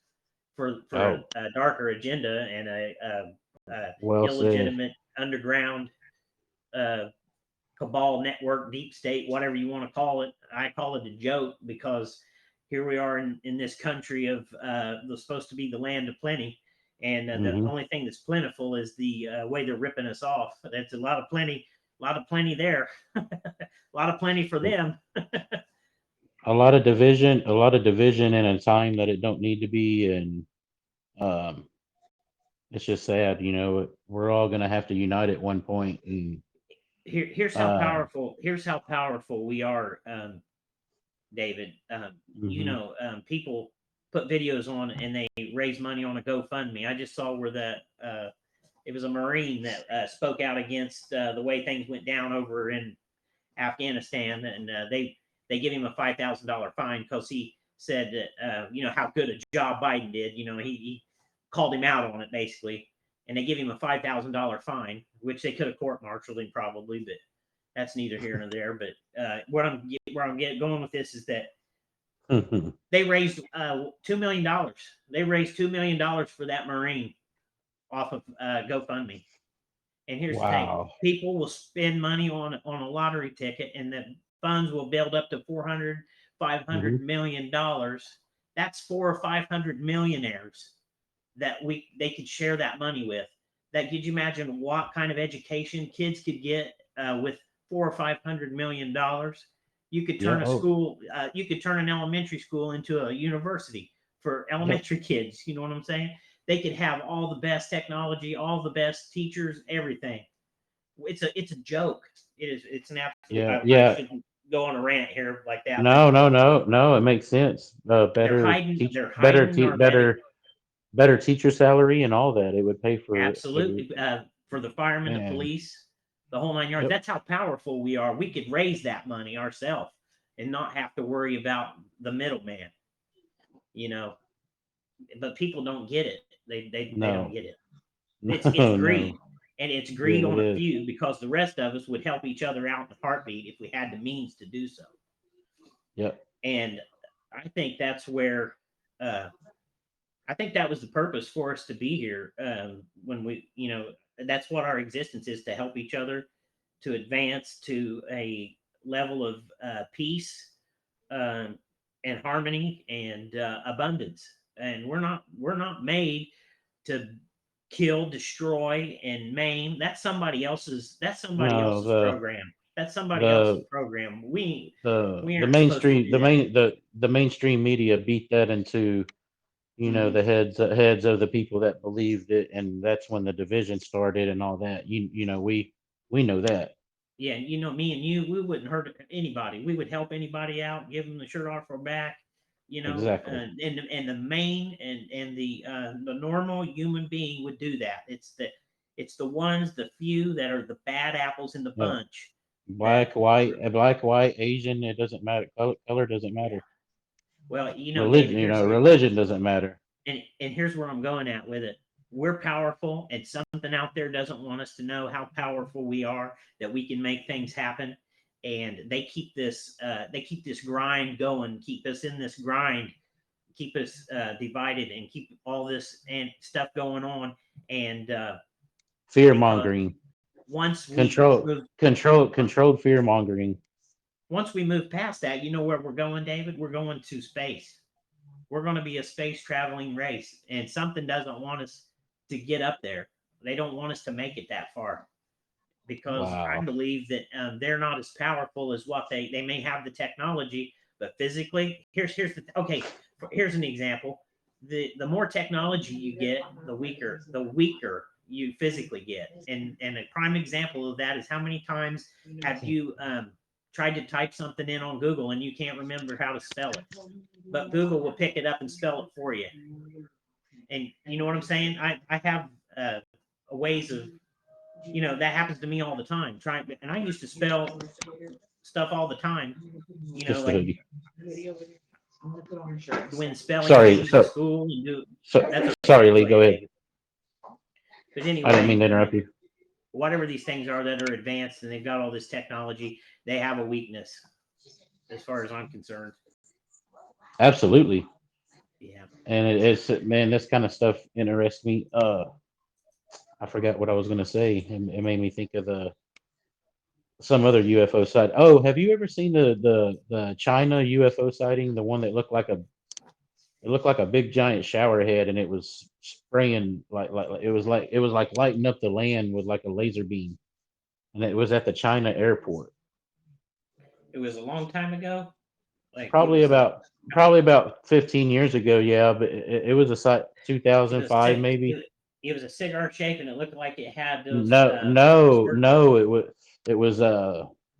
for Oh, a darker agenda and a well said. illegitimate underground uh, cabal network, deep state, whatever you want to call it. I call it a joke because here we are in this country of that's supposed to be the land of plenty. And the Hmm. only thing that's plentiful is the way they're ripping us off. That's a lot of plenty there, a lot of plenty for them. A lot of division in a time that it don't need to be, and um, it's just sad. We're all gonna have to unite at one point, and Here's how um, powerful. Here's how powerful we are, David. You hmm. know, people put videos on and they raise money on a GoFundMe. I just saw where that it was a Marine that spoke out against the way things went down over in Afghanistan, and they give him a $5,000 fine because he said that you know how good a job Biden did. You know, he called him out on it basically, and they give him a $5,000 fine, which they could have court-martialed him probably, but that's neither here nor there. But going with this is that they raised $2 million. They raised $2 million for that Marine off of GoFundMe. And here's the thing: Wow. people will spend money on a lottery ticket, and the funds will build up to 400, five Hmm. hundred million dollars. That's 400 or 500 millionaires that they could share that money with. That could you imagine what kind of education kids could get with 400 or 500 million dollars? You could Yeah. turn a Oh, school, you could turn an elementary school into a university for yep. elementary kids. You know what I'm saying? They could have all the best technology, all the best teachers, everything. It's a joke. It's an absolute. Yeah. I Yeah. shouldn't go on a rant here like that, but No, no, no, no. It makes sense. they're hiding our medic. Better teacher salary and all that. It would pay for every Absolutely. For the firemen, the man. police, the whole 9 yards. Yep. That's how powerful we are. We could raise that money ourselves and not have to worry about the middleman, you know. But people don't get it. They don't No. get it. It's No, greed. no. And it's Yeah, greed it on a is. few because the rest of us would help each other out in a heartbeat if we had the means to do so. Yep. And I think that's where uh, I think that was the purpose for us to be here when we, you know, that's what our existence is to help each other, to advance to a level of peace um, and harmony and abundance. And we're not made to kill, destroy, and maim. That's somebody else's. That's somebody No, else's program. That's somebody else's the program. We the aren't supposed to mainstream do that. the mainstream media beat that into Hmm. the heads of the people that believed it, and that's when the division started and all that. We know that. Yeah, you know, me and you, we wouldn't hurt anybody. We would help anybody out, give them the shirt off our back, you know, Exactly. and the main and the normal human being would do that. It's the ones, the few that are the bad apples in the Yeah. bunch that Black, white, Asian, it doesn't matter. Color doesn't yeah. matter. Well, you know, Religion, David, here's religion doesn't matter. and here's where I'm going at with it. We're powerful, and something out there doesn't want us to know how powerful we are, that we can make things happen. And they keep this grind going, keep us in this grind, keep us divided, and keep all this and stuff going on. And Fear because mongering, once we move, controlled fear mongering. once we move past that, you know where we're going, David? We're going to space. We're going to be a space traveling race, and something doesn't want us to get up there. They don't want us to make it that far because I Wow. believe that they're not as powerful as what they may have the technology, but physically, here's an example. The more technology you get, the weaker you physically get, and a prime example of that is how many times have you tried to type something in on Google and you can't remember how to spell it, but Google will pick it up and spell it for you. And you know what I'm saying? I have ways of, that happens to me all the time. And I used to spell stuff all the time, Just the like hoodie. when spelling Sorry, bees in school and do. That's okay. Sorry, Lee. Go ahead. David. But I didn't anyway, mean to interrupt you. whatever these things are that are advanced and they've got all this technology, they have a weakness, as far as I'm concerned. Absolutely. Yeah. And it's, man, this kind of stuff interests me. I forgot what I was gonna say. It made me think of some other UFO site. Oh, have you ever seen the China UFO sighting? The one that looked like a big giant shower head, and it was spraying like it was like lighting up the land with like a laser beam, and it was at the China airport. It was a long time ago. Like Probably about 15 years ago. Yeah, but it was a site it was 2005 maybe. it was a cigar shape and it looked like it had those. No. It was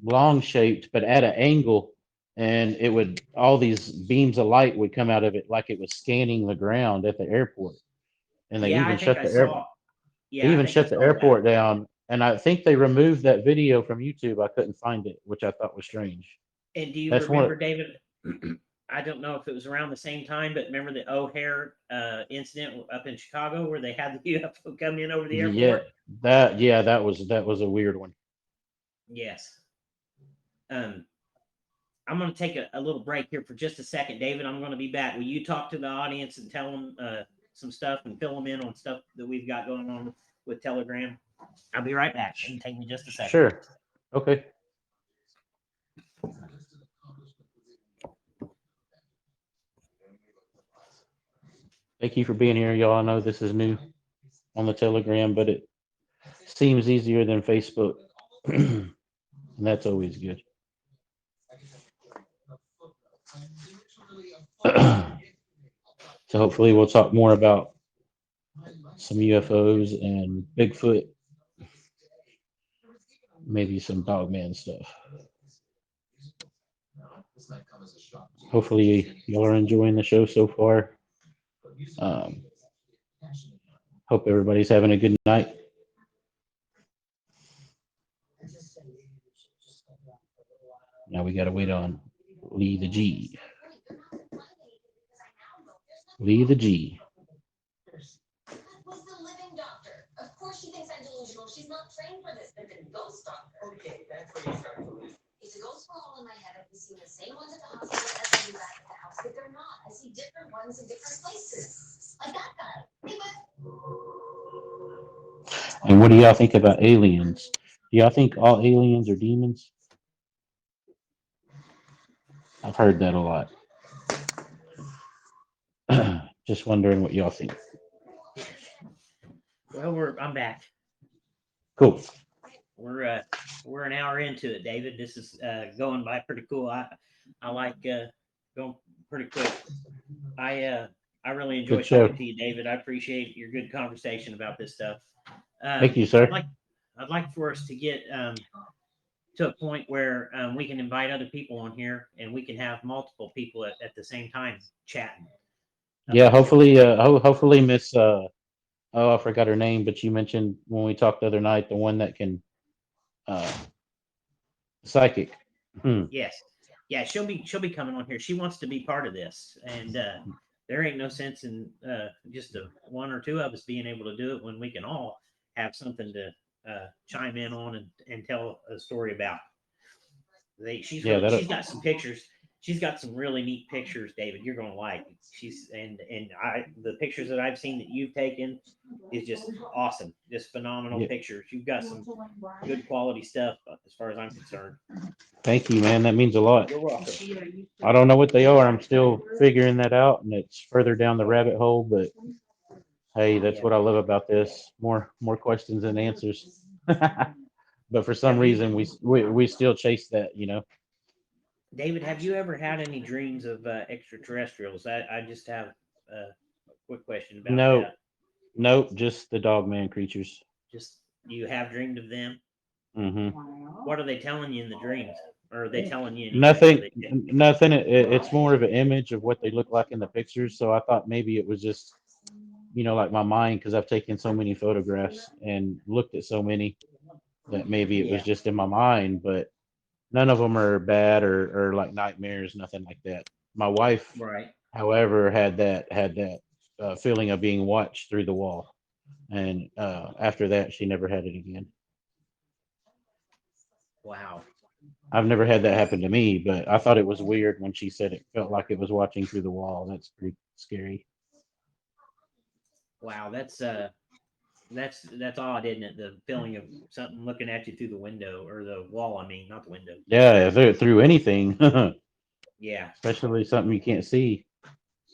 long shaped, but at an angle, and it would all these beams of light would come out of it like it was scanning the ground at the airport, and they Yeah, I even think shut I the air saw. they Yeah, I even think I shut the saw that. airport down. And I think they removed that video from YouTube. I couldn't find it, which I thought was strange. And do you That's one. remember, David? I don't know if it was around the same time, but remember the O'Hare incident up in Chicago where they had the UFO come in over the Yeah, airport? that was a weird one. Yes. Um, I'm going to take a little break here for just a second, David. I'm going to be back. Will you talk to the audience and tell them some stuff and fill them in on stuff that we've got going on with Telegram? I'll be right back. It'll take me just a second. Sure. Okay. Thank you for being here, y'all. I know this is new on the Telegram, but it seems easier than Facebook, and that's always good. So hopefully we'll talk more about some UFOs and Bigfoot, maybe some Dogman stuff. Hopefully y'all are enjoying the show so far. Um, hope everybody's having a good night. Now we gotta wait on Lee the G. Lee the G. Was the living doctor. Of course she thinks I'm delusional. She's not trained for this. They've been ghost doctor. Okay, that's where you start to lose. If the ghosts were all in my head, I'd be seeing the same ones at the hospital as I do back at the house, but they're not. I see different ones in different places. Like that guy. Hey, And what do y'all think about aliens? Do y'all think all aliens are demons? I've heard that a lot. Just wondering what y'all think. Well, I'm back. Cool. We're an hour into it, David. This is going by pretty cool. I like going pretty quick. I really enjoy Good show. talking to you, David. I appreciate your good conversation about this stuff. Thank you, sir. I'd like for us to get to a point where we can invite other people on here and we can have multiple people at the same time chatting. Yeah, hopefully, hopefully Miss oh, I forgot her name, but you mentioned when we talked the other night, the one that can psychic. Yes. Yeah, she'll be coming on here. She wants to be part of this. And there ain't no sense in just one or two of us being able to do it when we can all have something to chime in on and tell a story about. She's got some pictures. She's got some really neat pictures, David. You're gonna like. The pictures that I've seen that you've taken is just awesome, just phenomenal pictures. You've got some good quality stuff as far as I'm concerned. Thank you, man. That means a lot. You're welcome. I don't know what they are. I'm still figuring that out, and it's further down the rabbit hole. But hey, that's what I love about this. More questions than answers. But for some reason, we still chase that, David, have you ever had any dreams of extraterrestrials? I just have a quick question about that. Nope, just the dogman creatures. Just you have dreamed of them? Mm-hmm. What are they telling you in the dreams? or are they telling you anything? Nothing, nothing. It's more of an image of what they look like in the pictures. So I thought maybe it was just, like my mind, because I've taken so many photographs and looked at so many that maybe it was Yeah. just in my mind. But none of them are bad or like nightmares, nothing like that. My wife, Right. however, had that feeling of being watched through the wall, and after that, she never had it again. Wow. I've never had that happen to me, but I thought it was weird when she said it felt like it was watching through the wall. That's pretty scary. Wow. That's odd, isn't it? The feeling of something looking at you through the window or the wall. I mean, not the window. Yeah, if they're through anything, Yeah. especially something you can't see.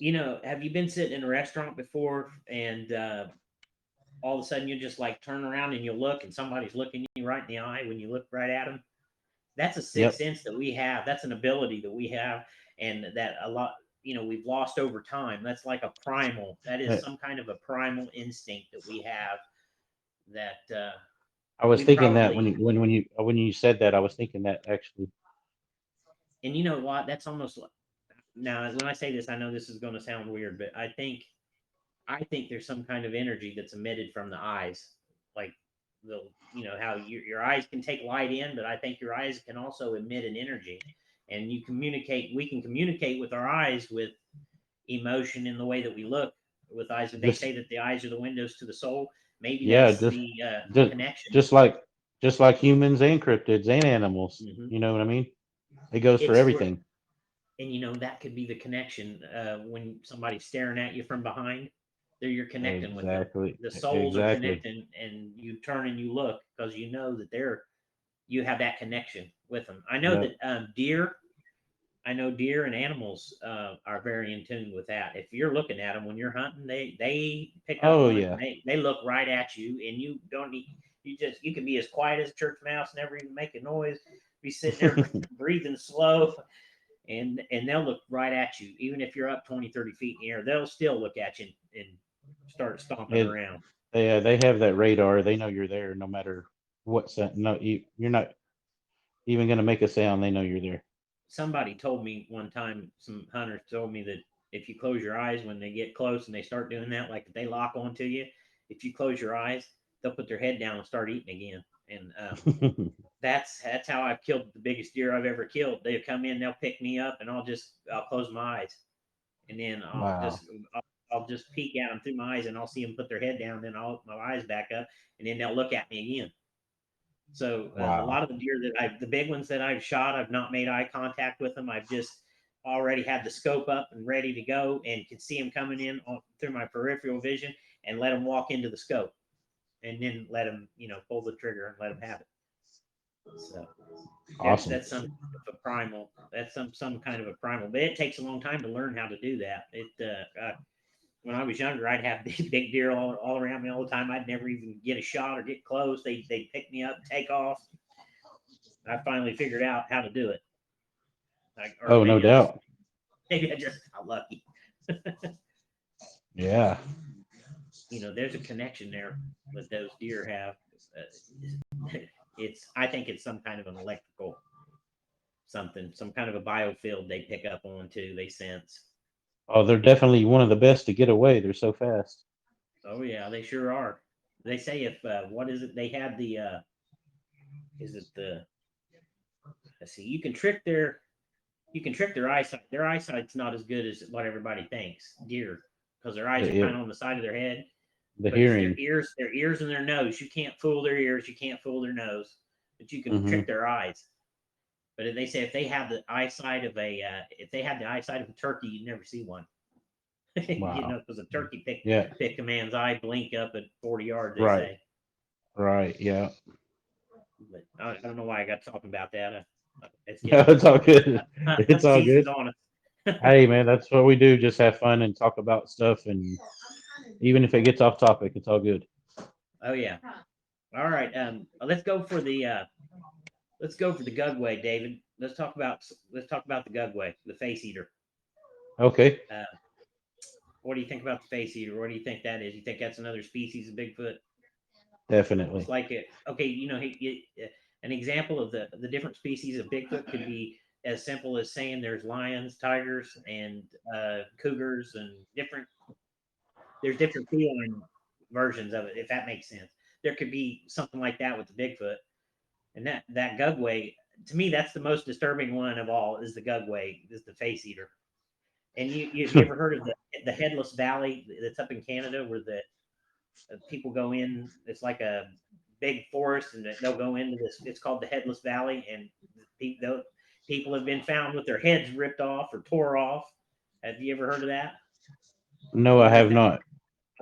Have you been sitting in a restaurant before and all of a sudden you just like turn around and you look and somebody's looking you right in the eye when you look right at them? That's a sixth Yep. sense that we have. That's an ability that we have, and that a lot, we've lost over time. That's like a primal. That is Uh, some kind of a primal instinct that we have that I was we thinking that when probably. you said that, I was thinking that actually. And you know what? That's almost like, now when I say this, I know this is going to sound weird, but I think there's some kind of energy that's emitted from the eyes, like how your eyes can take light in, but I think your eyes can also emit an energy, and you communicate. We can communicate with our eyes with emotion in the way that we look with eyes. They Just say that the eyes are the windows to the soul. Maybe yeah, that's just the just connection. just like just like humans and cryptids and animals. Hmm. You know what I mean? It goes for It's where, everything. and that could be the connection when somebody's staring at you from behind. There, you're connecting with them. Exactly. The souls are Exactly. connecting, and you turn and you look because you know that you have that connection with them. I know Yep. that deer. I know deer and animals are very in tune with that. If you're looking at them when you're hunting, they pick up Oh on it. And yeah. they look right at you, and you don't need. You can be as quiet as a church mouse, never even make a noise. Be sitting there breathing slow, and they'll look right at you, even if you're up 20, 30 feet in the air. They'll still look at you and start stomping it, around. they have that radar. They know you're there no matter what sound. No, you're not even gonna make a sound. They know you're there. Somebody told me one time, some hunters told me that if you close your eyes when they get close and they start doing that, like if they lock onto you, if you close your eyes, they'll put their head down and start eating again. And that's how I've killed the biggest deer I've ever killed. They'll come in, they'll pick me up, and I'll close my eyes, and then Wow. I'll just peek at them through my eyes, and I'll see them put their head down. Then I'll open my eyes back up, and then they'll look at me again. So a lot Wow. of the deer the big ones that I've shot, I've not made eye contact with them. I've just already had the scope up and ready to go, and can see them coming in through my peripheral vision, and let them walk into the scope, and then let them, pull the trigger and let them have it. So Awesome. that's some kind of a primal. That's some kind of a primal, but it takes a long time to learn how to do that. When I was younger, I'd have these big deer all around me all the time. I'd never even get a shot or get close. They'd pick me up, take off. I finally figured out how to do it. Or Oh, no doubt. maybe I just got lucky. Yeah. There's a connection there that those deer have. I think it's some kind of an electrical something, some kind of a biofield they pick up on too. They sense. Oh, they're definitely one of the best to get away. They're so fast. Oh yeah, they sure are. They say if what is it? They had the is it the let's see, you can trick their eyesight. Their eyesight's not as good as what everybody thinks. Deer, because their eyes are kind The, of on the side of their head, the but it's hearing. their ears and their nose. You can't fool their ears, you can't fool their nose, but you can Hmm. trick their eyes. But they say if they have the eyesight of a turkey, you'd never see one. Wow. Because a turkey Yeah. pick a man's eye, blink up at 40 yards. They Right. say. Right. Yeah. But I don't know why I got talking about that. It's No, getting it's all good. It's hunting all season's good. on us. Hey, man, that's what we do. Just have fun and talk about stuff. And even if it gets off topic, it's all good. Oh yeah. All right. Let's go for the Gugway, David. Let's talk about the Gugway, the face eater. Okay. Uh, what do you think about the face eater? What do you think that is? You think that's another species of Bigfoot? It's Definitely. like it. Okay, An example of the different species of Bigfoot could be as simple as saying there's lions, tigers, and cougars, and there's different feline versions of it, if that makes sense. There could be something like that with the Bigfoot, and that Gugway. To me, that's the most disturbing one of all. Is the Gugway, is the face eater. And you ever heard of the Headless Valley that's up in Canada, where the people go in? It's like a big forest, and they'll go into this. It's called the Headless Valley, and people have been found with their heads ripped off or tore off. Have you ever heard of that? No, I have not.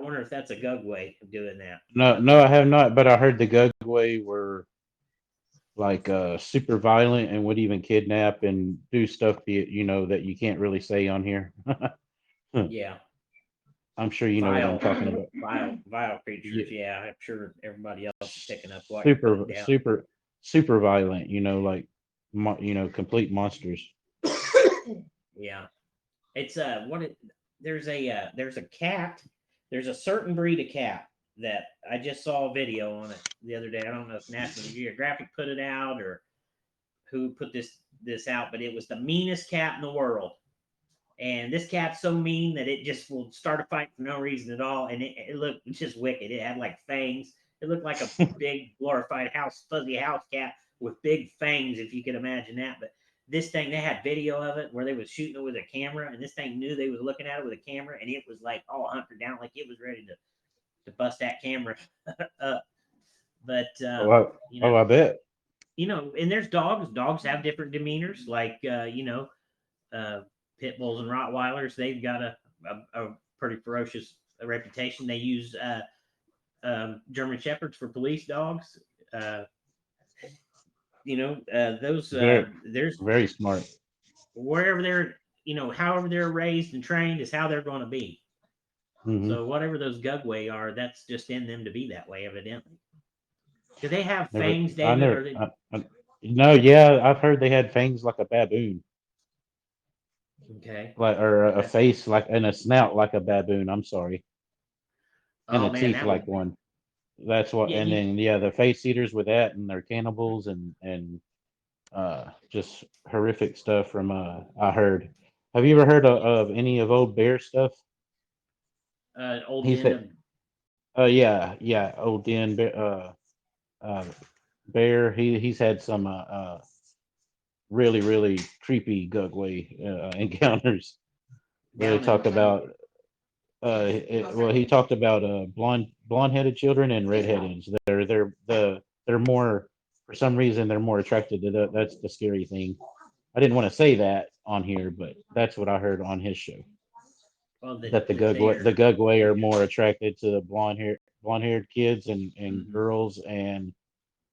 I wonder if that's a Gugway doing that. No, no, I have not. But I heard the Gugway were like super violent and would even kidnap and do stuff that you can't really say on here. Yeah, I'm sure you know what I'm talking about. vile creatures. Yeah, I'm sure everybody else is picking up what you're Super, putting down. super violent. Like, complete monsters. Yeah, it's there's a cat. There's a certain breed of cat that I just saw a video on it the other day. I don't know if National Geographic put it out or who put this out, but it was the meanest cat in the world. And this cat's so mean that it just will start a fight for no reason at all. And it looked just wicked. It had like fangs. It looked like a big glorified fuzzy house cat with big fangs, if you can imagine that. But this thing, they had video of it where they was shooting it with a camera, and this thing knew they was looking at it with a camera, and it was like all hunkered down, like it was ready to bust that camera up. But I bet. And there's dogs. Dogs have different demeanors, like pit bulls and Rottweilers. They've got a pretty ferocious reputation. They use German Shepherds for police dogs. Those there's Very smart. wherever they're however they're raised and trained is how they're going to be. Hmm. So whatever those Gugway are, that's just in them to be that way, evidently. Do they have Never, fangs, I David? Or never. No, yeah, I've heard they had fangs like a baboon, okay? or a Okay. face like and a snout like a baboon. I'm sorry, and Oh a man, teeth that would like one. That's what. yeah. And then the face eaters with that, and they're cannibals and just horrific stuff from I heard. Have you ever heard of any of old bear stuff? Old He den said, of yeah, old den uh bear. He's had some really creepy Gugway encounters where they down talk in about he talked about blonde headed children and redheaded. They're more, for some reason, they're more attracted to that. That's the scary thing. I didn't want to say that on here, but that's what I heard on his show. well That that they are. the Gugway are more attracted to the blonde haired kids and Mhm. girls and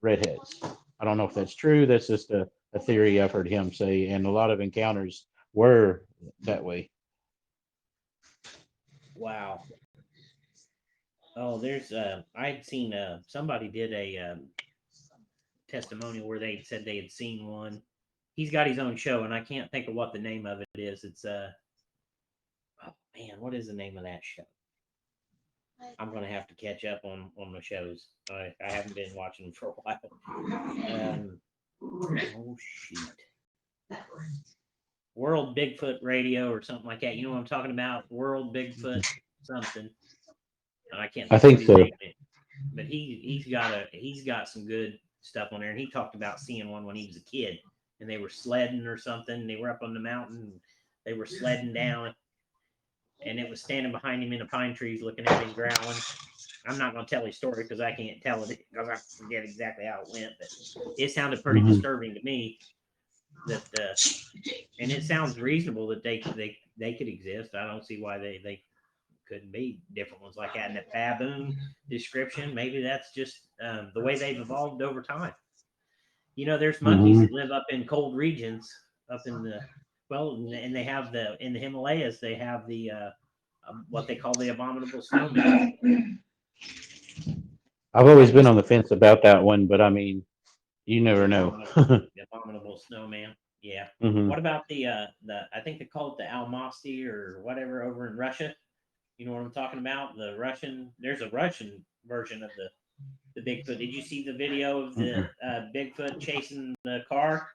redheads. I don't know if that's true. That's just a theory I've heard him say, and a lot of encounters were that way. Wow. Oh, there's I'd seen somebody did a testimonial where they said they had seen one. He's got his own show, and I can't think of what the name of it is. It's oh man, what is the name of that show? I'm gonna have to catch up on my shows. I haven't been watching them for a while. Oh shoot, World Bigfoot Radio or something like that. You know what I'm talking about? World Bigfoot something. And I can't I think of what think his so. name is. But he's got some good stuff on there, and he talked about seeing one when he was a kid, and they were sledding or something. They were up on the mountain, and they were sledding down, and it was standing behind him in the pine trees, looking at him growling. I'm not going to tell his story because I can't tell it because I forget exactly how it went, but it sounded pretty Mhm. disturbing to me. That and it sounds reasonable that they could exist. I don't see why they couldn't be different ones like that. And that baboon description, maybe that's just the way they've evolved over time. There's monkeys Mhm. that live up in cold regions, up in the and they have in the Himalayas. They have the what they call the abominable snowman. I've always Have you been on seen the fence about that one, but I mean, you the never know. abominable snowman? Yeah. Hmm. What about the I think they call it the Almasty or whatever over in Russia? You know what I'm talking about? There's a Russian version of The Bigfoot. Did you see the video of the Bigfoot chasing the car?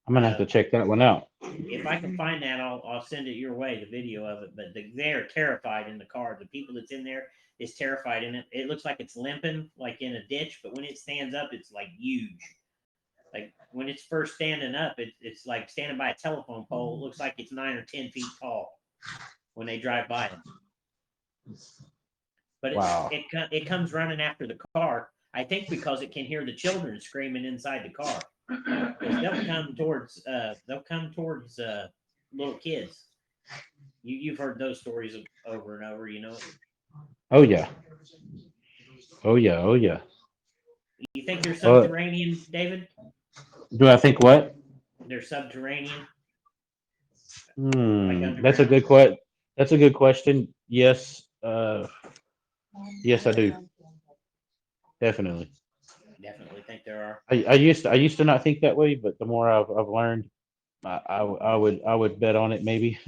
I'm gonna have to check that one out. If I can find that, I'll send it your way. The video of it, but they're terrified in the car. The people that's in there is terrified in it. It looks like it's limping, like in a ditch, but when it stands up, it's like huge. Like when it's first standing up, it's like standing by a telephone pole. It looks like it's 9 or 10 feet tall when they drive by it. But Wow. it comes running after the car. I think because it can hear the children screaming inside the car. Because they'll come towards little kids. You've heard those stories over and over, you know. Oh yeah. Oh yeah. Oh yeah. You think they're subterranean, David? Do I think what? They're subterranean, like That's a underground. good That's a good question. Yes. Yes, I do. Definitely. Definitely think there are. I used to not think that way, but the more I've learned, I would bet on it maybe.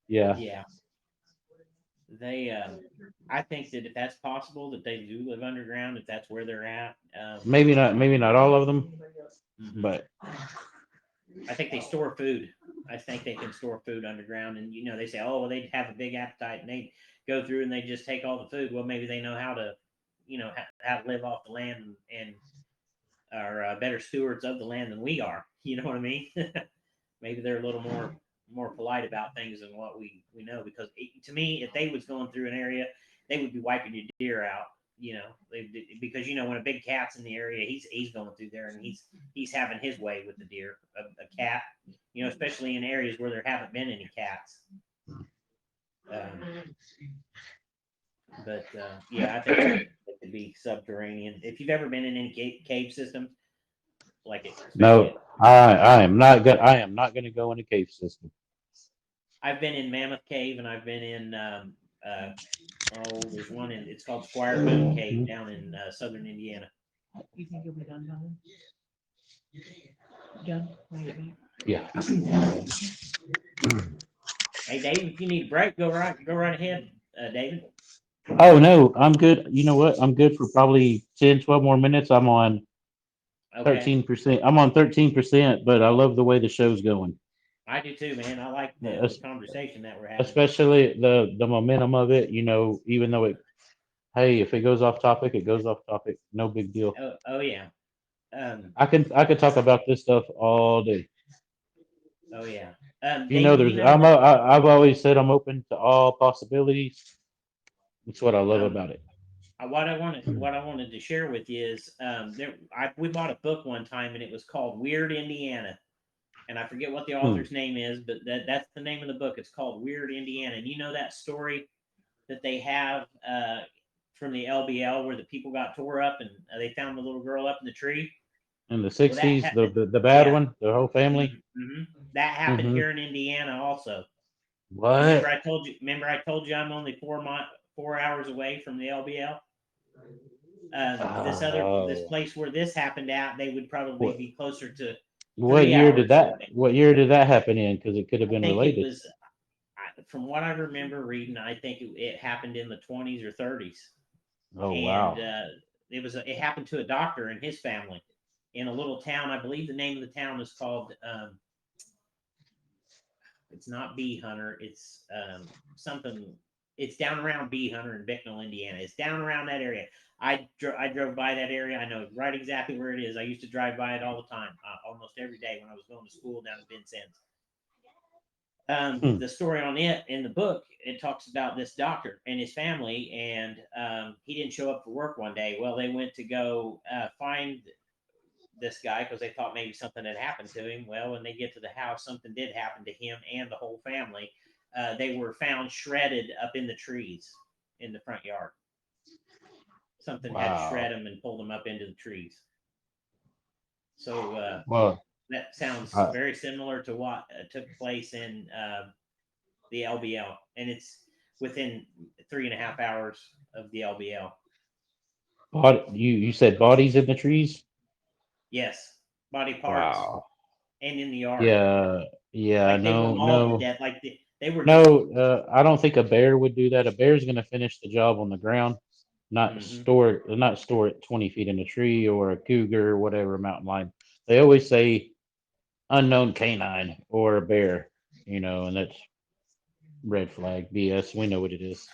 Yeah. Yeah, they. I think that if that's possible, that they do live underground. If that's where they're at. Maybe not all of them, Mhm. but I think they store food. I think they can store food underground, and you know they say, oh, well, they have a big appetite, and they go through and they just take all the food. Well, maybe they know how to, how to live off the land and are better stewards of the land than we are. You know what I mean? Maybe they're a little more polite about things than what we know. Because to me, if they was going through an area, they would be wiping your deer out. You know, because when a big cat's in the area, he's going through there and he's having his way with the deer. A cat, especially in areas where there haven't been any cats. But yeah, I think it could be subterranean. If you've ever been in any cave systems, like it, especially no, I am not good. I am not going to go in a cave system. I've been in Mammoth Cave and I've been in there's one it's called Squire Boone Cave down in southern Indiana. You think you'll be done by then? Done? Wanna get back? Yeah. Hey Dave, if you need a break, go right ahead, David. Oh no, I'm good. You know what? I'm good for probably 10, 12 more minutes. I'm on Okay, 13%. I'm on 13%, but I love the way the show's going. I do too, man. I like Yeah, the conversation that we're having. especially the momentum of it, even though hey, if it goes off topic, it goes off topic. No big deal. Oh yeah, um, I could talk about this stuff all day. oh yeah, There's David. You know that I've always said I'm open to all possibilities. That's what I love um, about it. what I wanted to share with you is we bought a book one time and it was called Weird Indiana, and I forget what the Hmm. author's name is, but that's the name of the book. It's called Weird Indiana, and you know that story that they have from the LBL where the people got tore up and they found the little girl up in the tree. In the Well, that 60s, the bad yeah, one, the whole family. that happened Hmm. here in Indiana also. And What? Remember I told you I'm only 4 hours away from the LBL. This Oh. place where this happened at, they would probably What be closer to what three year did hours that away. what year did that happen in? Because it could have I been think it related. was, from what I remember reading, I think it happened in the 20s or 30s, Oh and wow. it happened to a doctor and his family in a little town. I believe the name of the town is called it's not Bee Hunter. It's something. It's down around Bee Hunter in Bicknell, Indiana. It's down around that area. I drove by that area. I know right exactly where it is. I used to drive by it all the time, almost every day when I was going to school down in Vincennes. Hmm. The story on it in the book, it talks about this doctor and his family, and he didn't show up for work one day. Well, they went to go find this guy because they thought maybe something had happened to him. Well, when they get to the house, something did happen to him and the whole family. They were found shredded up in the trees in the front yard. Something had shred Wow. them and pulled them up into the trees. So Well, that sounds uh, very similar to what took place in the LBL, and it's within 3.5 hours of the LBL. you said bodies in the trees? Yes, body parts Wow. and in the yard, Yeah. Yeah. like they were No. mauled to No. death, like they were just No. I don't think a bear would do that. A bear's gonna finish the job on the ground. not Mhm. store it 20 feet in a tree or a cougar or whatever mountain lion. They always say unknown canine or a bear, and that's red flag BS. We know what it is.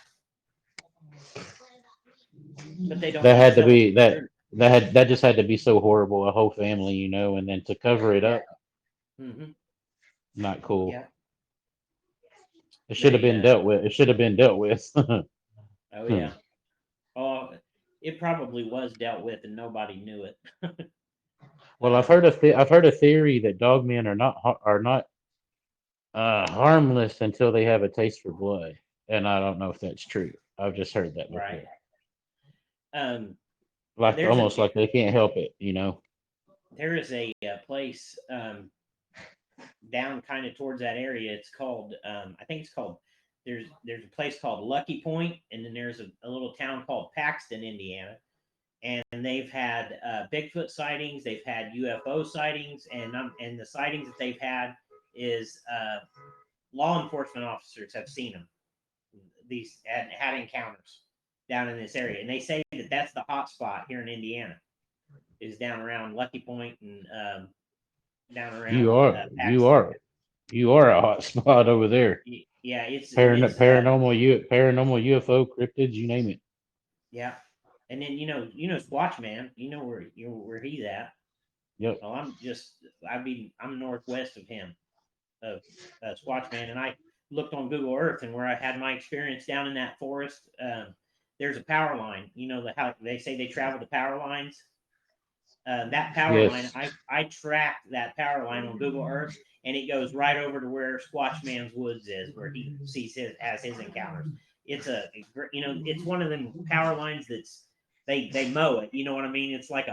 But they don't That want had to to tell us be the truth. that just had to be so horrible, a whole family, and then to cover it Yeah. up, Hmm. not cool. Yeah. It should have They. been dealt with. It should have been dealt with. Oh yeah. Oh, it probably was dealt with, and nobody knew it. Well, Um, I've heard a theory that dogmen are not harmless until they have a taste for blood, and I don't know if that's true. I've just heard that right. before, Um, like there's a almost like they can't help it. there is a, place down kind of towards that area. It's called I think it's called there's a place called Lucky Point, and then there's a little town called Paxton, Indiana, and they've had Bigfoot sightings, they've had UFO sightings, and the sightings that they've had is law enforcement officers have seen them. These had encounters down in this area, and they say that that's the hot spot here in Indiana is down around Lucky Point and down You around are you Paxton. are you are a hot spot over there. Yeah, it's Paranormal UFO cryptids, you name it. yeah, and then Squatch Man, where he's at. Yep. Well, I'm northwest of him, of Squatch Man, and I looked on Google Earth, and where I had my experience down in that forest, there's a power line. How they say they travel the power lines. That power line, Yes. I tracked that power line on Google Earth, and it goes right over to where Squatch Man's Woods is, where he sees his encounters. It's one of them power lines that's they mow it. You know what I mean? It's like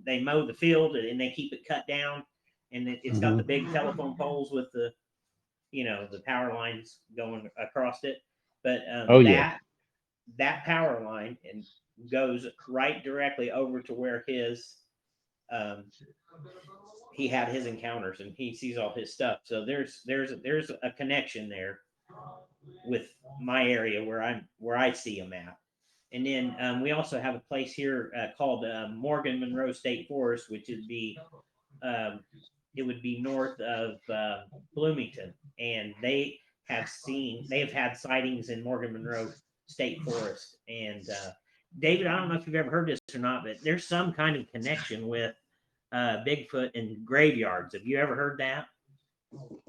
they mow the field and they keep it cut down, and it's got Hmm. the big telephone poles with the power lines going across it. But Oh yeah. that power line and goes right directly over to where um, he had his encounters and he sees all his stuff. So there's a connection there with my area where I see him at. And then we also have a place here called Morgan Monroe State Forest, which would be um, it would be north of Bloomington, and they have had sightings in Morgan Monroe State Forest. And David, I don't know if you've ever heard this or not, but there's some kind of connection with Bigfoot and graveyards. Have you ever heard that?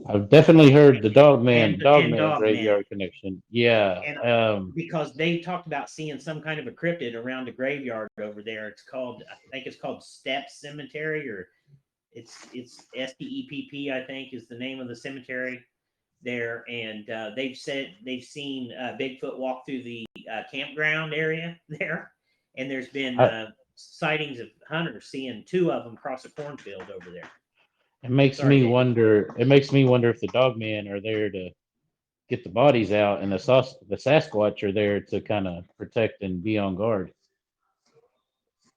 I've definitely heard the And Dogman dog men, graveyard connection. Yeah. and because they talked about seeing some kind of a cryptid around the graveyard over there. I think it's called Steps Cemetery, or it's STEPP, I think, is the name of the cemetery there. And they've said they've seen Bigfoot walk through the campground area there, and there's been I, sightings of hunters seeing two of them cross a cornfield over there. it makes Sorry, me David. wonder. It makes me wonder if the Dogmen are there to get the bodies out, and the Sasquatch are there to kind of protect and be on guard.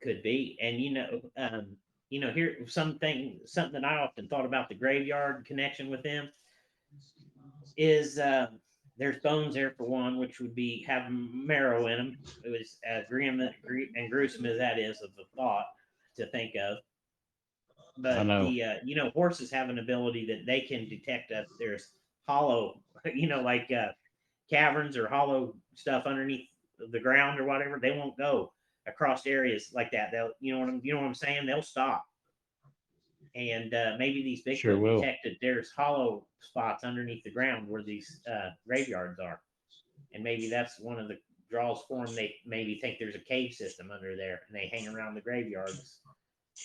Could be. And here something that I often thought about the graveyard connection with them is there's bones there for one, which would be have marrow in them. It was grim and gruesome as that is of the thought to think of. I But know. the horses have an ability that they can detect if there's hollow, like caverns or hollow stuff underneath the ground or whatever. They won't go across areas like that. They'll, you know what I'm saying? They'll stop. And maybe these Sure Bigfoot will. detected there's hollow spots underneath the ground where these graveyards are, and maybe that's one of the draws for them. They maybe think there's a cave system under there, and they hang around the graveyards,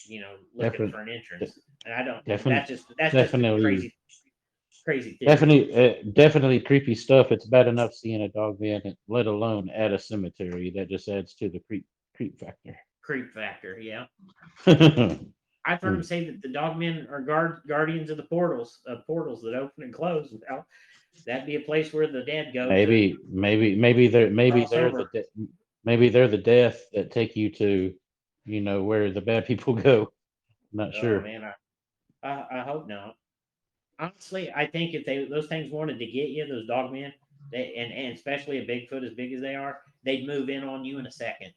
looking Definitely. for an entrance. And I don't. Definitely. That's just a Definitely. crazy theory. Definitely creepy stuff. It's bad enough seeing a dog man, let alone at a cemetery. That just adds to the creep factor. Creep factor. Yeah, Hmm. I've heard them say that the dogmen are guardians of the portals that open and close. Well, that'd be a place where the dead go to Maybe cross they're over. maybe they're the death that take you to, where the bad people go. Not Oh sure. man, I hope not. Honestly, I think if those things wanted to get you, those dog men, and especially a Bigfoot as big as they are, they'd move in on you in a second.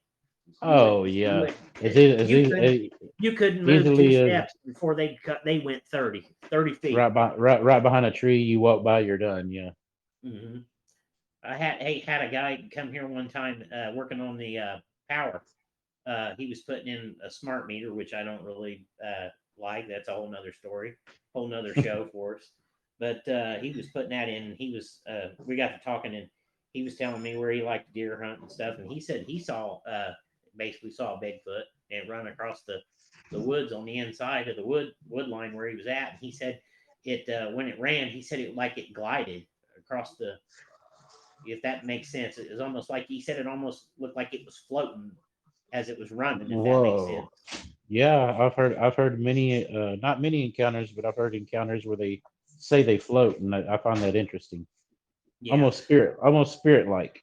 Oh you yeah, would, it's e- it's you e- couldn't e- you couldn't move two easily as steps before they went 30 feet. right behind a tree. You walk by, you're done. Yeah. Hmm. I had a guy come here one time working on the power. He was putting in a smart meter, which I don't really like. That's a whole nother story, whole nother show for us. But he was putting that in. And he was we got to talking, and he was telling me where he liked to deer hunt and stuff. And he said he saw basically saw a Bigfoot and run across the woods on the inside of the wood line where he was at. And he said it when it ran, he said it like it glided across the, if that makes sense. It was almost like he said it almost looked like it was floating as it was running, if that makes sense. Whoa. Yeah, I've heard many not many encounters, but I've heard encounters where they say they float, and I find that interesting. Yeah, Almost spirit like.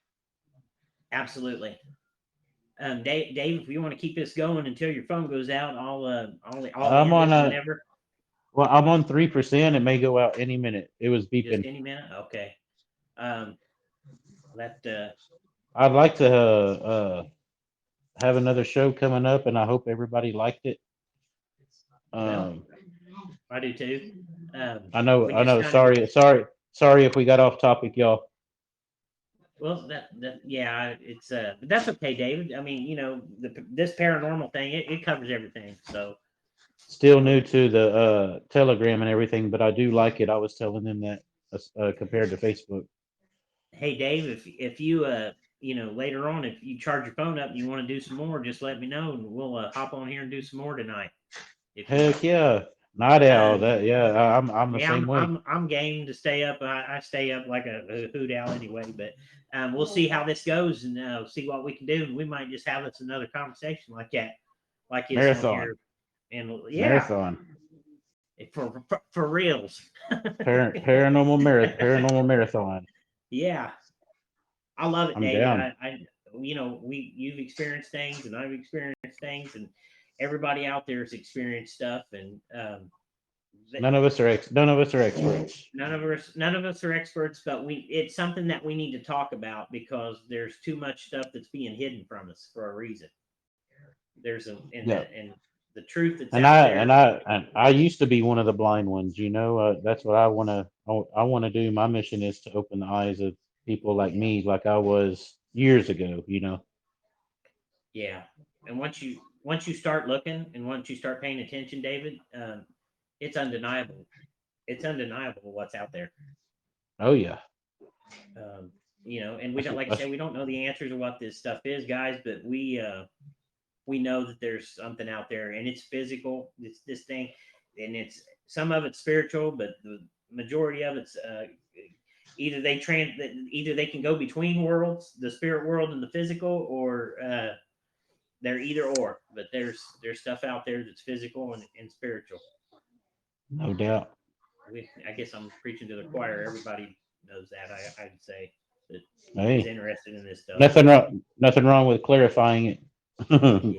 absolutely. Dave, if you want to keep this going until your phone goes out, I'll I'm end on it a whenever, well, I'm on 3%. It may go out any minute. It was just beeping. any minute. Okay. Um, let I'd like to have another show coming up, and I hope everybody liked it. well, Um, I do too. I We just know. kind of Sorry if we got off topic, y'all. well that yeah, it's but that's okay, David. I mean, this paranormal thing, it covers everything. So Still um, new to the Telegram and everything, but I do like it. I was telling them that compared to Facebook. hey Dave, if you later on, if you charge your phone up and you want to do some more, just let me know and we'll hop on here and do some more tonight if you Heck will. yeah, Night Owl. Um, That yeah, I'm the yeah, same way. I'm game to stay up. I stay up like a hoot owl anyway, but we'll see how this goes and see what we can do. And we might just have us another conversation like that, like this on Marathon, here. And yeah, marathon, for reals. paranormal marathon. Yeah, I love it, I'm David. down. You've experienced things and I've experienced things, and everybody out there has experienced stuff, and None of us are experts. none of us are experts, but it's something that we need to talk about because there's too much stuff that's being hidden from us for a reason. There's a Yeah. and the truth that's And out I there. and I and I used to be one of the blind ones. That's what I want to. I want to do. My mission is to open the eyes of people like Yeah, me, like I was years ago. yeah. And once you start looking and once you start paying attention, David, it's undeniable. It's undeniable what's out there. Oh yeah. Um, and we That's, don't, like I that's said, we don't know the answers of what this stuff is, guys, but we know that there's something out there, and it's physical. It's this thing, and it's some of it's spiritual, but the majority of it's either they can go between worlds, the spirit world and the physical, or they're either or. But there's stuff out there that's physical and spiritual. no doubt. I guess I'm preaching to the choir. Everybody knows that. I'd say that is Hey, interested in this stuff. nothing wrong with clarifying it. Yeah,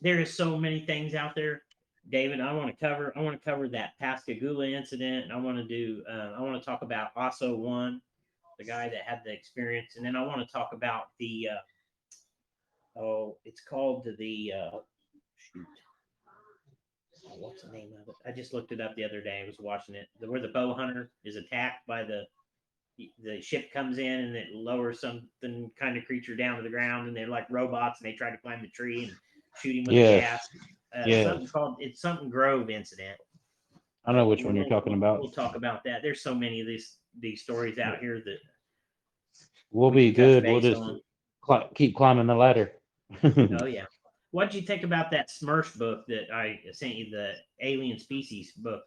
there is so many things out there, David. I want to cover that Pascagoula incident, and I want to do. I want to talk about also one, the guy that had the experience, and then I want to talk about the. It's called the. Shoot. Oh, what's the name of it? I just looked it up the other day. I was watching it. Where the bow hunter is attacked by the ship comes in and it lowers something kind of creature down to the ground, and they're like robots and they try to climb the tree and shoot him with a Yes, gas. yes. Something called it's something Grove incident. I know But which one you're talking about. we'll talk about that. There's so many of these stories out here that We'll we be can touch good. We'll base just on. keep climbing the ladder. Oh yeah. What did you think about that Smurf book that I sent you, the alien species book,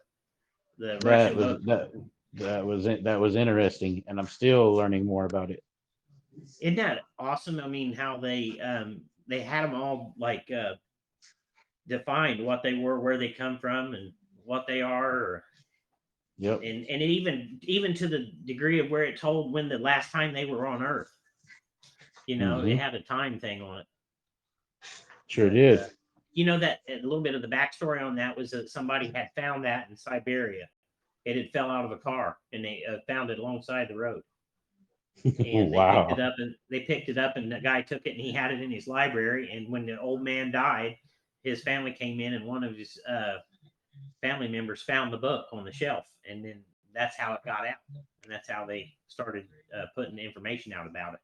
the That Russian was book? that was interesting, and I'm still learning more about it. Isn't that awesome? I mean, how they had them all like defined what they were, where they come from, and what they are, Yep. and it even to the degree of where it told when the last time they were on Earth. It Hmm. had a time thing on it. Sure But did. that a little bit of the backstory on that was that somebody had found that in Siberia. It had fell out of a car, and they found it alongside the road. And Wow. they picked it up and the guy took it and he had it in his library. And when the old man died, his family came in and one of his family members found the book on the shelf, and then that's how it got out, and that's how they started putting the information out about it.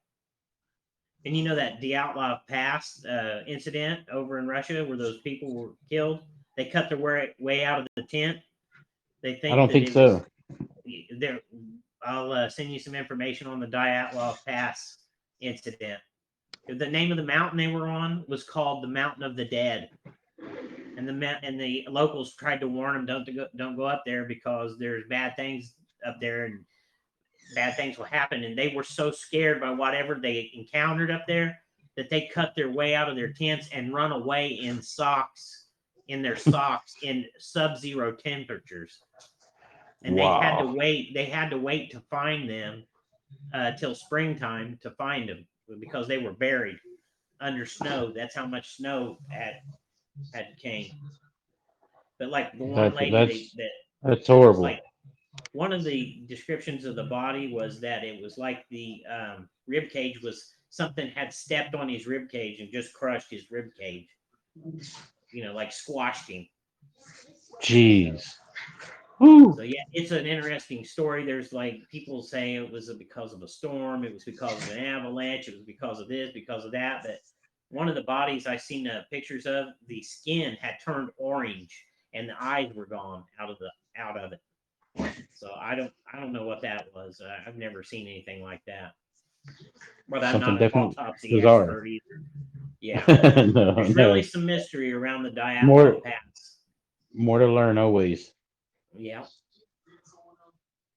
And you know that Diatolos Pass incident over in Russia where those people were killed? They cut their way out of the tent. They think I don't that think it so. was there. I'll send you some information on the Diatolos Pass incident. The name of the mountain they were on was called the Mountain of the Dead, and the locals tried to warn them, don't go up there because there's bad things up there and bad things will happen. And they were so scared by whatever they encountered up there that they cut their way out of their tents and run away in their socks in sub-zero temperatures. And they had to Wow. wait to find them till springtime to find them because they were buried under snow. That's how much snow had came. But like the one lady That's it was horrible. like one of the descriptions of the body was that it was like the rib cage was something had stepped on his rib cage and just crushed his rib cage. Like squashed him. Jeez. Woo. So yeah, it's an interesting story. There's like people say it was because of a storm, it was because of an avalanche, it was because of this, because of that. But one of the bodies I seen pictures of, the skin had turned orange and the eyes were gone out of it. So I don't know what that was. I've never seen anything like that. But I'm Something not an definitely autopsy bizarre. expert either. Yeah, No, there's no. really some mystery around the More, Diatolos Pass. more to learn always. Yeah.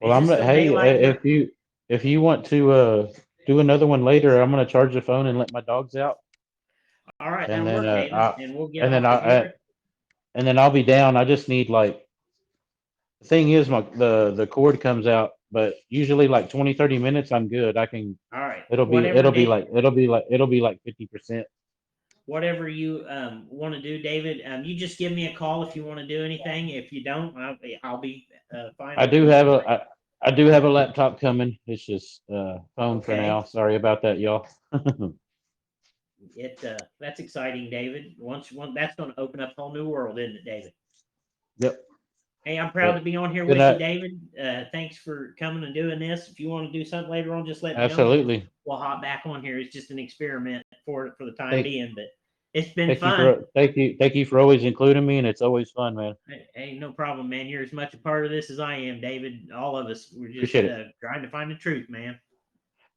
Well, Is it I'm gonna. still Hey, daylight where? if you want to do another one later, I'm gonna charge the phone and let my dogs out, All right, and that'll then work, David, and we'll get and then off of here. I'll be down. I just need like the thing is the cord comes out, but usually like 20-30 minutes I'm good. I can All right. it'll be Whatever it'll be like 50%. whatever you want to do, David, you just give me a call if you want to do anything. If you don't, I'll be fine I with do you have either way. I do have a laptop coming. It's just phone for Okay. now. Sorry about that, y'all. That's exciting, David. Once that's going to open up a whole new world, isn't it, David? Yep. Hey, I'm proud But to be on here good with you, night. David. Thanks for coming and doing this. If you want to do something later on, just let me know. Absolutely. We'll hop back on here. It's just an experiment for the time Thank being, but it's been fun. thank you for always including me, and it's always fun, man. Hey, no problem, man. You're as much a part of this as I am, David. All of us. We're just Appreciate it. trying to find the truth, man.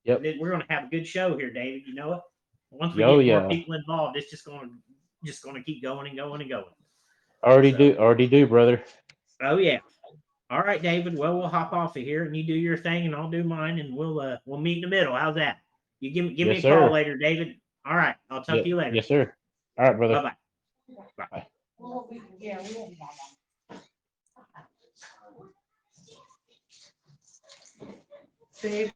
Yep. We're going to have a good show here, David. You know it. Once we Oh get more yeah. people involved, it's just going to keep going and going and going. Already do, brother. Oh yeah. All right, David. Well, we'll hop off of here, and you do your thing, and I'll do mine, and we'll meet in the middle. How's that? You give me Yes, a call sir. later, David. All right. I'll talk to you later. Yes, sir. All right, brother. Bye bye. Bye. Babe.